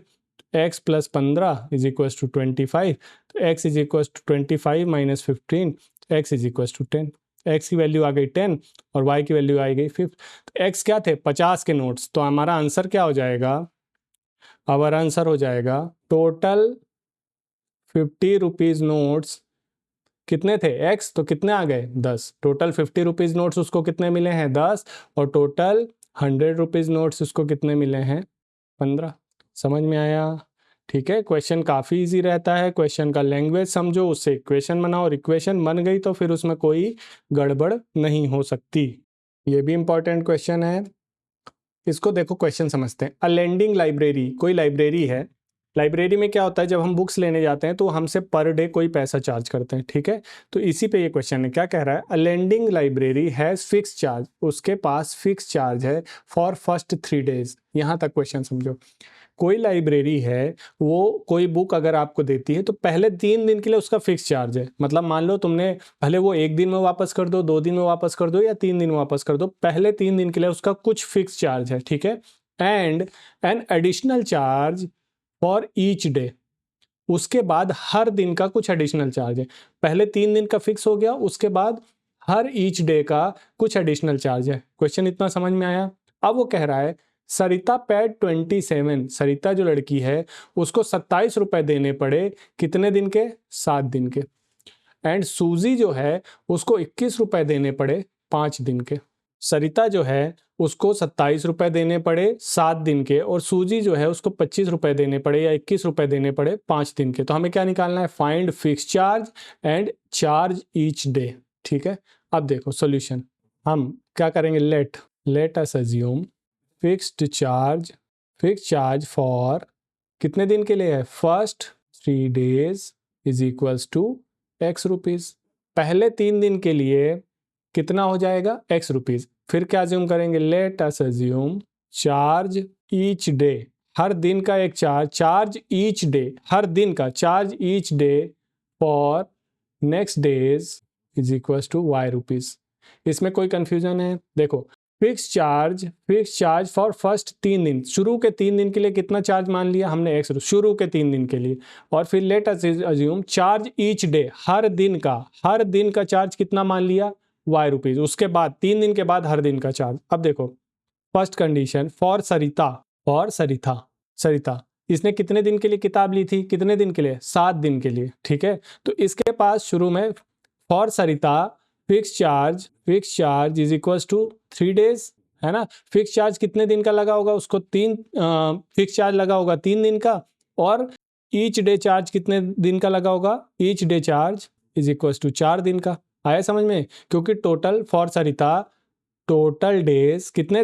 x plus 15 is equal to 25, तो x is equal to 25 minus 15, x is equal to 10। x की वैल्यू आ गई 10 और y की वैल्यू आ गई 5। तो x क्या थे 50 के नोट्स, तो हमारा आंसर क्या हो जाएगा, हमारा आंसर हो जाएगा टोटल 50 रुपीज़ नोट्स कितने थे x, तो कितने आ गए 10, टोटल 50 रुपीज़ नोट्स उसको कितने मिले हैं 10, और टोटल 100 रुपीज़ नोट्स उसको कितने मिले हैं 15। समझ में आया? ठीक है, क्वेश्चन काफ़ी इजी रहता है, क्वेश्चन का लैंग्वेज समझो, उससे इक्वेशन बनाओ, और इक्वेशन बन गई तो फिर उसमें कोई गड़बड़ नहीं हो सकती। ये भी इंपॉर्टेंट क्वेश्चन है, इसको देखो क्वेश्चन समझते हैं। अ लेंडिंग लाइब्रेरी, कोई लाइब्रेरी है, लाइब्रेरी में क्या होता है जब हम बुक्स लेने जाते हैं तो हमसे पर डे कोई पैसा चार्ज करते हैं, ठीक है। तो इसी पे ये क्वेश्चन है, क्या कह रहा है, a lending library has fix charge, उसके पास फिक्स चार्ज है फॉर फर्स्ट 3 डेज। यहाँ तक क्वेश्चन समझो। कोई लाइब्रेरी है, वो कोई बुक अगर आपको देती है तो पहले 3 दिन के लिए उसका फिक्स चार्ज है। मतलब मान लो तुमने पहले वो 1 दिन में वापस कर दो, 2 दिन में वापस कर दो या 3 दिन में वापस कर दो, पहले 3 दिन के लिए उसका कुछ फिक्स चार्ज है, ठीक है। And an additional charge for each day, उसके बाद हर दिन का कुछ एडिशनल चार्ज है। पहले 3 दिन का फिक्स हो गया, उसके बाद हर ईच डे का कुछ एडिशनल चार्ज है। क्वेश्चन इतना समझ में आया? अब वो कह रहा है सरिता पेड 27, सरिता जो लड़की है उसको 27 रुपए देने पड़े, कितने दिन के 7 दिन के। एंड सूजी जो है उसको 21 रुपए देने पड़े 5 दिन के। सरिता जो है उसको 27 रुपए देने पड़े 7 दिन के, और सूजी जो है उसको 25 रुपए देने पड़े या 21 रुपए देने पड़े 5 दिन के। तो हमें क्या निकालना है, find fix charge and charge each day, ठीक है। अब देखो सॉल्यूशन, हम क्या करेंगे, let us assume fixed charge for कितने दिन के लिए है, first 3 days is equals to x rupees. पहले 3 दिन के लिए कितना हो जाएगा x रुपीज़। फिर क्या अज्यूम करेंगे, let us assume charge each day, हर दिन का एक चार्ज ईच डे, हर दिन का charge each day for next days is equal to Y rupees. इसमें कोई कंफ्यूजन है? देखो, फिक्स चार्ज फॉर फर्स्ट 3 दिन, शुरू के 3 दिन के लिए कितना चार्ज मान लिया हमने एक्स, शुरू के 3 दिन के लिए। और फिर let us assume charge each day, हर दिन का चार्ज कितना मान लिया, वाई रुपीज। उसके बाद 3 दिन के बाद हर दिन का चार्ज। अब देखो फर्स्ट कंडीशन फॉर सरिता इसने कितने दिन के लिए किताब ली थी, कितने दिन के लिए, 7 दिन के लिए, ठीक है। तो इसके पास शुरू में for Sarita fix charge is equal to 3 days, है ना। फिक्स चार्ज कितने दिन का लगा होगा उसको, फिक्स चार्ज लगा होगा 3 दिन का। और ईच डे चार्ज कितने दिन का लगा होगा, each day charge is equal to 4 दिन का। आया समझ में? क्योंकि total for Sarita total days कितने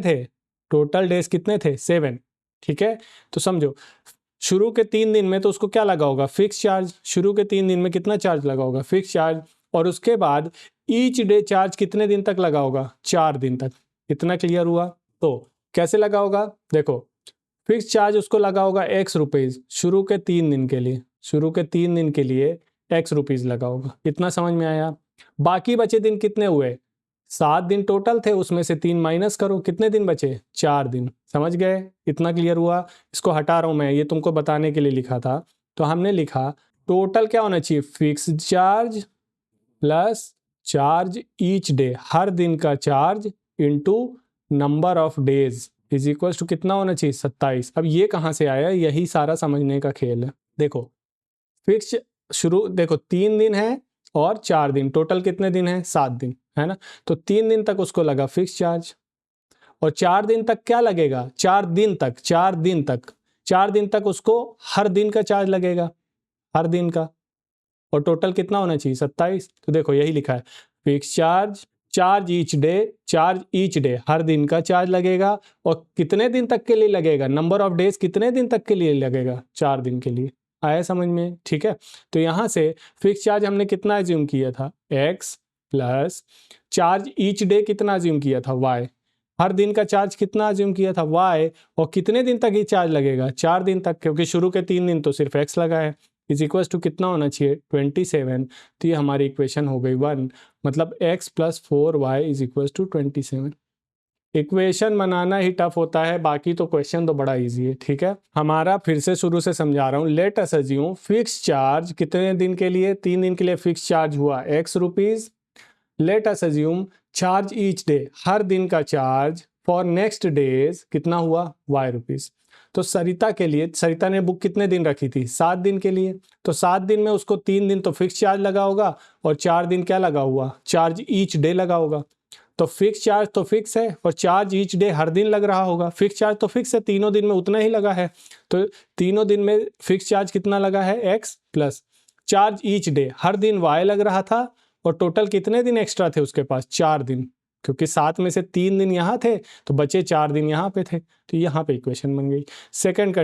थे, 7, ठीक है। तो समझो शुरू के 3 दिन में तो उसको क्या लगा होगा, फिक्स चार्ज। शुरू के 3 दिन में कितना चार्ज लगा होगा, फिक्स चार्ज। और उसके बाद ईच डे चार्ज कितने दिन तक लगा होगा, 4 दिन तक। इतना क्लियर हुआ? तो कैसे लगा होगा, देखो फिक्स चार्ज उसको लगा होगा एक्स रुपीज शुरू के 3 दिन के लिए एक्स रुपीज लगा होगा। इतना समझ में आया? बाकी बचे दिन कितने हुए, 7 दिन टोटल थे, उसमें से 3 माइनस करो, कितने दिन बचे, 4 दिन। समझ गए? इतना क्लियर हुआ? इसको हटा रहा हूं मैं, ये तुमको बताने के लिए लिखा था। तो हमने लिखा टोटल क्या होना चाहिए, fix charge plus charge each day, हर दिन का charge into number of days is equal to कितना होना चाहिए, 27। अब ये कहाँ से आया, यही सारा समझने का खेल है। देखो फिक्स देखो 3 दिन है और 4 दिन, टोटल कितने दिन है, 7 दिन, है ना। तो 3 दिन तक उसको लगा फिक्स चार्ज, और 4 दिन तक क्या लगेगा, 4 दिन तक उसको हर दिन का चार्ज लगेगा, हर दिन का। और टोटल कितना होना चाहिए, 27। तो देखो यही लिखा है, फिक्स चार्ज ईच डे, हर दिन का चार्ज लगेगा। और कितने दिन तक के लिए लगेगा, नंबर ऑफ डेज कितने दिन तक के लिए लगेगा, 4 दिन के लिए। आया समझ में? ठीक है। तो यहां से फिक्स चार्ज हमने कितना अज्यूम किया था, x, plus charge each day कितना अज्यूम किया था, वाई। हर दिन का चार्ज कितना अज्यूम किया था, वाई। और कितने दिन तक ये चार्ज लगेगा, 4 दिन तक, क्योंकि शुरू के 3 दिन तो सिर्फ एक्स लगा है। इज इक्वल टू कितना होना चाहिए, 27। तो ये हमारी इक्वेशन हो गई 1, मतलब x plus 4y is equal to 27। Equation banana he tough होता है, बाकी तो क्वेश्चन तो बड़ा इजी है, ठीक है। हमारा फिर से शुरू से समझा रहा हूँ। Let us assume fix charge कितने दिन के लिए, 3 दिन के लिए फिक्स चार्ज हुआ x rupees. Let us assume charge each day, हर दिन का चार्ज फॉर नेक्स्ट डेज कितना हुआ, y रुपीज। तो सरिता के लिए, सरिता ने बुक कितने दिन रखी थी, 7 दिन के लिए। तो 7 दिन में उसको 3 दिन तो फिक्स चार्ज लगा होगा और 4 दिन क्या लगा हुआ, चार्ज ईच डे लगा होगा। तो फिक्स चार्ज तो फिक्स है और चार्ज ईच डे हर दिन लग रहा होगा। फिक्स चार्ज तो फिक्स है, तीनों दिन में उतना ही लगा है। तो तीनों दिन में फिक्स चार्ज कितना लगा है, X, plus charge each day, हर दिन वाई लग रहा था। और टोटल कितने दिन एक्स्ट्रा थे उसके पास, 4 दिन, क्योंकि 7 में से 3 दिन यहाँ थे तो बचे 4 दिन यहाँ पे थे। तो यहाँ पे इक्वेशन बन गई। सेकंड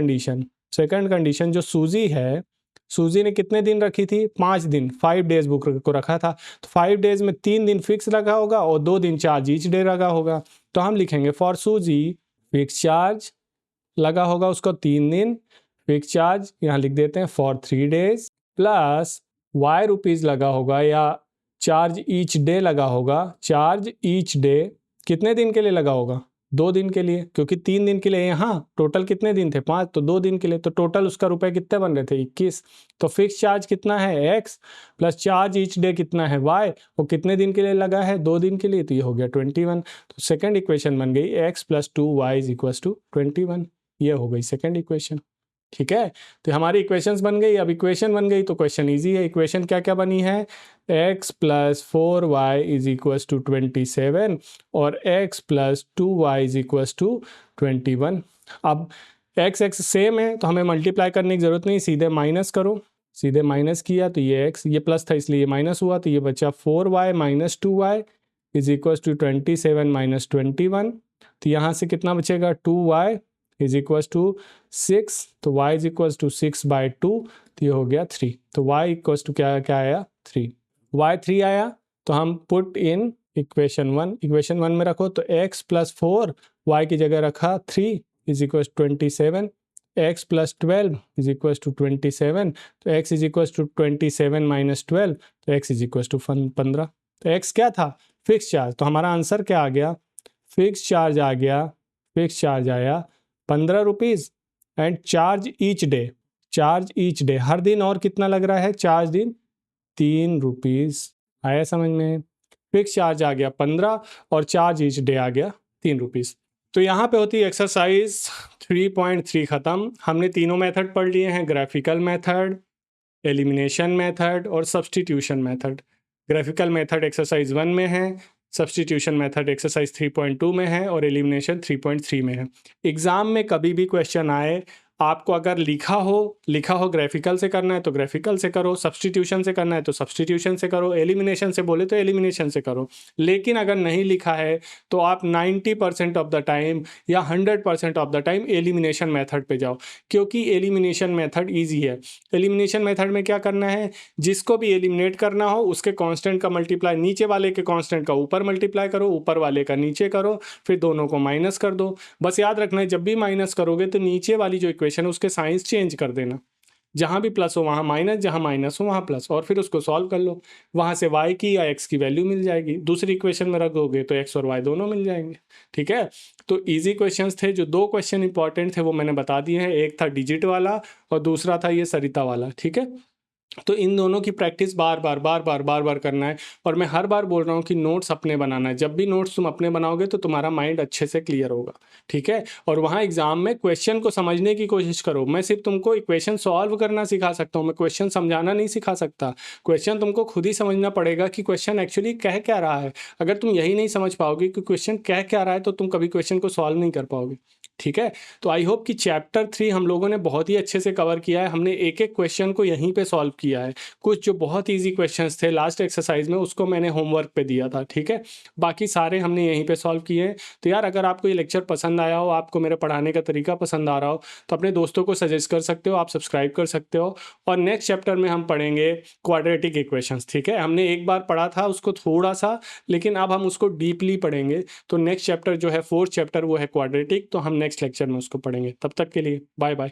कंडीशन जो सूजी है, सूजी ने कितने दिन रखी थी, 5 दिन, 5 डेज बुक को रखा था। तो 5 डेज में 3 दिन फिक्स लगा होगा और 2 दिन चार्ज ईच डे लगा होगा। तो हम लिखेंगे फॉर सूजी फिक्स चार्ज लगा होगा उसको 3 दिन, फिक्स चार्ज यहाँ लिख देते हैं for 3 days, plus y rupees लगा होगा या चार्ज ईच डे लगा होगा। चार्ज ईच डे कितने दिन के लिए लगा होगा, 2 दिन के लिए, क्योंकि 3 दिन के लिए यहाँ टोटल कितने दिन थे, 5, तो 2 दिन के लिए। तो टोटल उसका रुपए कितने बन रहे थे, 21। तो फिक्स चार्ज कितना है, X, plus charge each day कितना है, वाई, और कितने दिन के लिए लगा है, 2 दिन के लिए। तो ये हो गया 21। तो सेकेंड इक्वेशन बन गई x plus 2y is equal to 21। ये हो गई सेकेंड इक्वेशन, ठीक है। तो हमारी इक्वेशंस बन गई। अब इक्वेशन बन गई तो क्वेश्चन इजी है। इक्वेशन क्या क्या बनी है, x plus 4y is equal to 27 और x plus 2y is equal to 21। अब x सेम है तो हमें मल्टीप्लाई करने की जरूरत नहीं, सीधे माइनस करो। सीधे माइनस किया तो ये x, ये प्लस था इसलिए ये माइनस हुआ, तो ये बचा 4y minus 2y is equal to 27 minus 21। तो यहाँ से कितना बचेगा, 2y इज इक्वल टू 6, तो y इज इक्वल टू 6/2, तो ये हो गया 3। तो y इक्वल टू क्या क्या आया, 3। y 3 आया तो हम पुट इन इक्वेशन वन में रखो तो x प्लस 4, y की जगह रखा 3 is equal 27, x plus 12 is equal to 27, तो x is equal to 27 minus 12, तो x इज इक्वल टू 15। तो x क्या था? Fix charge. तो हमारा आंसर क्या आ गया? फिक्स चार्ज आ गया, फिक्स चार्ज आया 15 rupees and charge each day, charge each day, हर दिन और कितना लग रहा है? चार्ज दिन 3 रुपीज़। आया समझ में? फिक्स चार्ज आ गया 15 और चार्ज ईच डे आ गया 3 रुपीज़। तो यहाँ पे होती है एक्सरसाइज 3.3 ख़त्म। हमने तीनों मेथड पढ़ लिए हैं, ग्राफिकल मेथड, एलिमिनेशन मेथड और substitution method. Graphical method exercise 1 में है, सब्सटीट्यूशन मेथड एक्सरसाइज 3.2 में है और एलिमिनेशन 3.3 में है। एग्ज़ाम में कभी भी क्वेश्चन आए, आपको अगर लिखा हो ग्राफिकल से करना है तो ग्राफिकल से करो, सब्सटीट्यूशन से करना है तो सब्सटीट्यूशन से करो, एलिमिनेशन से बोले तो एलिमिनेशन से करो। लेकिन अगर नहीं लिखा है तो आप 90% ऑफ द टाइम या 100% of the time elimination method पे जाओ, क्योंकि एलिमिनेशन मेथड ईजी है। एलिमिनेशन मेथड में क्या करना है? जिसको भी एलिमिनेट करना हो उसके कांस्टेंट का मल्टीप्लाई नीचे वाले के कांस्टेंट का ऊपर मल्टीप्लाई करो, ऊपर वाले का नीचे करो, फिर दोनों को माइनस कर दो। बस याद रखना है जब भी माइनस करोगे तो नीचे वाली जो इक्वेशन है उसके साइंस चेंज कर देना, जहां भी प्लस हो वहां माइनस, जहां माइनस हो वहां प्लस, और फिर उसको सॉल्व कर लो। वहां से y की या x की वैल्यू मिल जाएगी, दूसरी इक्वेशन में रख दोगे तो x और y दोनों मिल जाएंगे। ठीक है, तो इजी क्वेश्चंस थे। जो दो क्वेश्चन इंपॉर्टेंट थे वो मैंने बता दिए हैं, एक था डिजिट वाला और दूसरा था ये सरिता वाला। ठीक है, तो इन दोनों की प्रैक्टिस बार बार करना है। और मैं हर बार बोल रहा हूँ कि नोट्स अपने बनाना है। जब भी नोट्स तुम अपने बनाओगे तो तुम्हारा माइंड अच्छे से क्लियर होगा। ठीक है, और वहाँ एग्जाम में क्वेश्चन को समझने की कोशिश करो। मैं सिर्फ तुमको इक्वेशन सॉल्व करना सिखा सकता हूँ, मैं क्वेश्चन समझाना नहीं सिखा सकता। क्वेश्चन तुमको खुद ही समझना पड़ेगा कि क्वेश्चन एक्चुअली कह क्या रहा है। अगर तुम यही नहीं समझ पाओगे कि क्वेश्चन कह क्या रहा है तो तुम कभी क्वेश्चन को सॉल्व नहीं कर पाओगे। ठीक है, तो आई होप कि चैप्टर 3 हम लोगों ने बहुत ही अच्छे से कवर किया है। हमने एक एक क्वेश्चन को यहीं पे सॉल्व किया है। कुछ जो बहुत इजी क्वेश्चंस थे लास्ट एक्सरसाइज में उसको मैंने होमवर्क पे दिया था। ठीक है, बाकी सारे हमने यहीं पे सॉल्व किए हैं। तो यार अगर आपको ये लेक्चर पसंद आया हो, आपको मेरे पढ़ाने का तरीका पसंद आ रहा हो, तो अपने दोस्तों को सजेस्ट कर सकते हो, आप सब्सक्राइब कर सकते हो। और नेक्स्ट चैप्टर में हम पढ़ेंगे क्वाड्रेटिक इक्वेशंस। ठीक है, हमने एक बार पढ़ा था उसको थोड़ा सा, लेकिन अब हम उसको डीपली पढ़ेंगे। तो नेक्स्ट चैप्टर जो है 4th चैप्टर वो है क्वाड्रेटिक, तो हम नेक्स्ट लेक्चर में उसको पढ़ेंगे। तब तक के लिए बाय बाय।